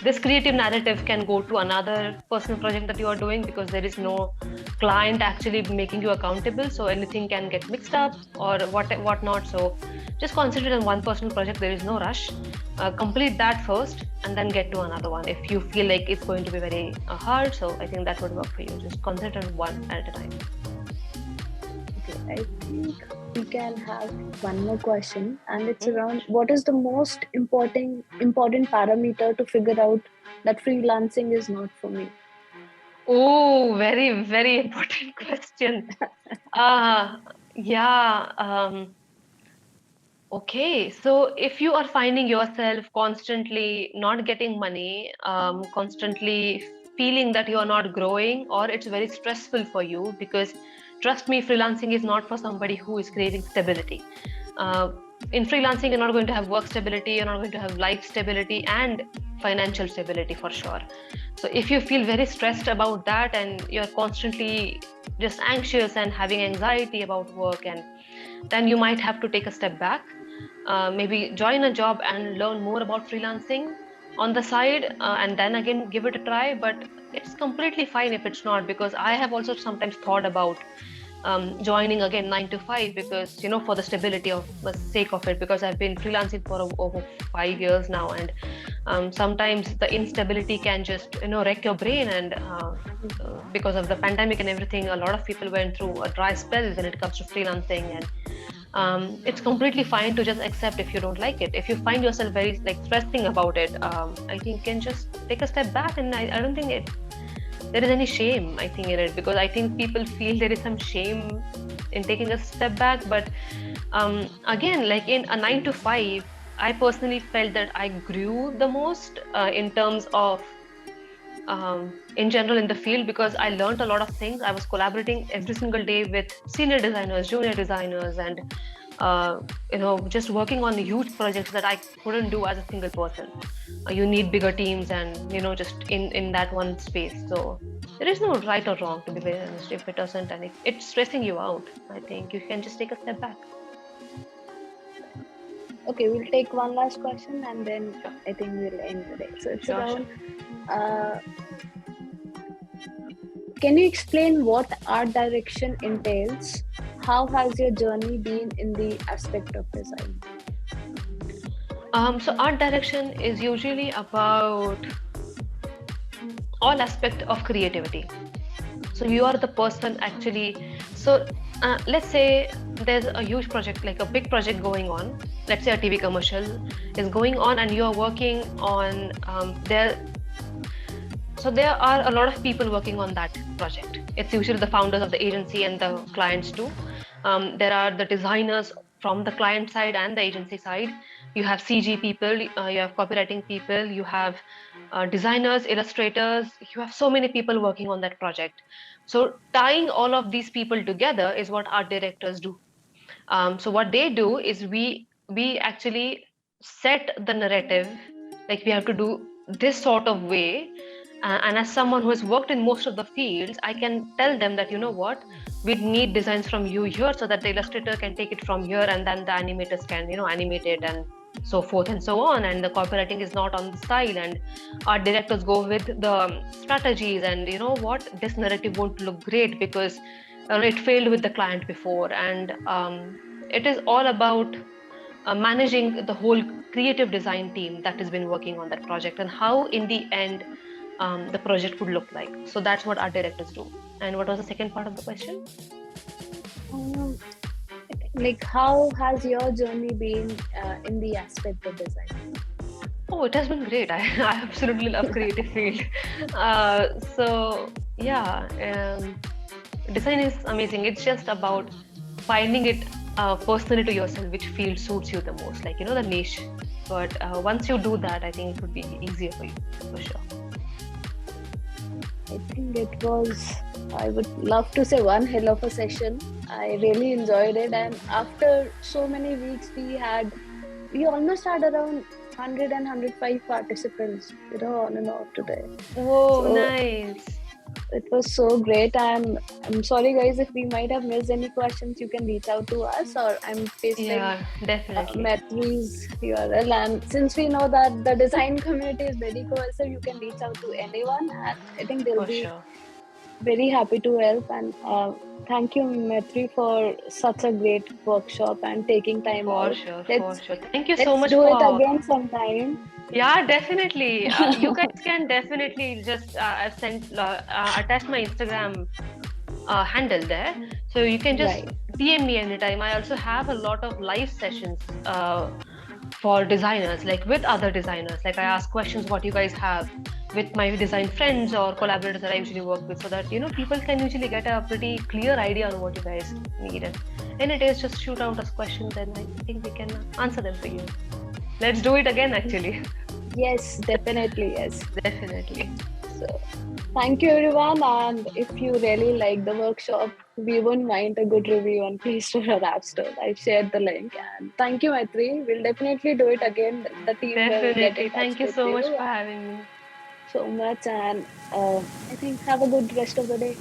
this creative narrative can go to another personal project that you are doing because there is no client actually making you accountable, so anything can get mixed up or whatnot. So just concentrate on one personal project, there is no rush. Complete that first and then get to another one if you feel like it's going to be very hard. So I think that would work for you. Just concentrate on one at a time. Okay, I think we can have one more question, and it's Mhm. around what is the most important parameter to figure out that freelancing is not for me. Oh, very, very important question. Uh, yeah. Okay, so if you are finding yourself constantly not getting money, constantly feeling that you are not growing, or it's very stressful for you, because trust me, freelancing is not for somebody who is craving stability. Uh, in freelancing, you're not going to have work stability, you're not going to have life stability and financial stability for sure. So if you feel very stressed about that and you're constantly just anxious and having anxiety about work, and then you might have to take a step back, maybe join a job and learn more about freelancing on the side, and then again give it a try. But it's completely fine if it's not, because I have also sometimes thought about joining again 9 to 5 because for the stability of the sake of it, because I've been freelancing for over 5 years now, and sometimes the instability can just wreck your brain. And because of the pandemic and everything, a lot of people went through a dry spell when it comes to freelancing. And it's completely fine to just accept if you don't like it. If you find yourself very like stressing about it, I think you can just take a step back. And I don't think there is any shame, I think, in it, because I think people feel there is some shame in taking a step back. But again, like in a 9 to 5, I personally felt that I grew the most in terms of in general in the field, because I learned a lot of things. I was collaborating every single day with senior designers, junior designers, and just working on huge projects that I couldn't do as a single person. You need bigger teams, and just in that one space. So there is no right or wrong, to be very honest. If it doesn't, and if it's stressing you out, I think you can just take a step back. Okay, we'll take one last question and then I think we'll end the day. So it's around. Can you explain what art direction entails? How has your journey been in the aspect of design? So art direction is usually about all aspect of creativity. So you are the person actually. So let's say there's a huge project, like a big project going on. Let's say a TV commercial is going on, and you are working on there. So there are a lot of people working on that project. It's usually the founders of the agency and the clients too. There are the designers from the client side and the agency side. You have CG people, you have copywriting people, you have designers, illustrators. You have so many people working on that project. So tying all of these people together is what art directors do. So what they do is we actually set the narrative, like we have to do this sort of way. And as someone who has worked in most of the fields, I can tell them that, what, we need designs from you here, so that the illustrator can take it from here, and then the animators can animate it, and so forth and so on. And the copywriting is not on the style, and our directors go with the strategies. And what, this narrative won't look great because it failed with the client before. And it is all about managing the whole creative design team that has been working on that project, and how in the end the project would look like. So that's what art directors do. And what was the second part of the question? Like, how has your journey been in the aspect of design? Oh, it has been great. I absolutely love creative field. So yeah, design is amazing. It's just about finding it personally to yourself, which field suits you the most, like the niche. But once you do that, I think it would be easier for you, for sure. I think it was, I would love to say, one hell of a session. I really enjoyed it, and after so many weeks we almost had around 100 and 105 participants, on and off today. Oh, so nice. It was so great. I'm sorry guys if we might have missed any questions. You can reach out to us, or I'm pasting Maitreyee's URL. And since we know that the design community is very cohesive, you can reach out to anyone, and I think they'll be very happy to help. And thank you, Maitreyee, for such a great workshop and taking time out. For sure. Thank you so much. Let's do it again sometime. Yeah, definitely. You guys can definitely just attach my Instagram handle there, so you can just DM me anytime. I also have a lot of live sessions for designers, like with other designers. Like I ask questions what you guys have with my design friends or collaborators that I usually work with, so that people can usually get a pretty clear idea on what you guys need. And it is just shoot out us questions, and I think we can answer them for you. Let's do it again, actually. Yes, definitely. Yes, definitely. So, thank you, everyone. And if you really like the workshop, we wouldn't mind a good review on Play Store or App Store. I've shared the link. And thank you, Maitreyee. We'll definitely do it again. The team will get in touch. Thank you so much for having me. So much. And I think have a good rest of the day.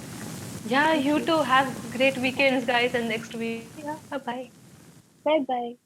Yeah, you too. Have great weekends, guys. And next week, bye-bye. Bye-bye.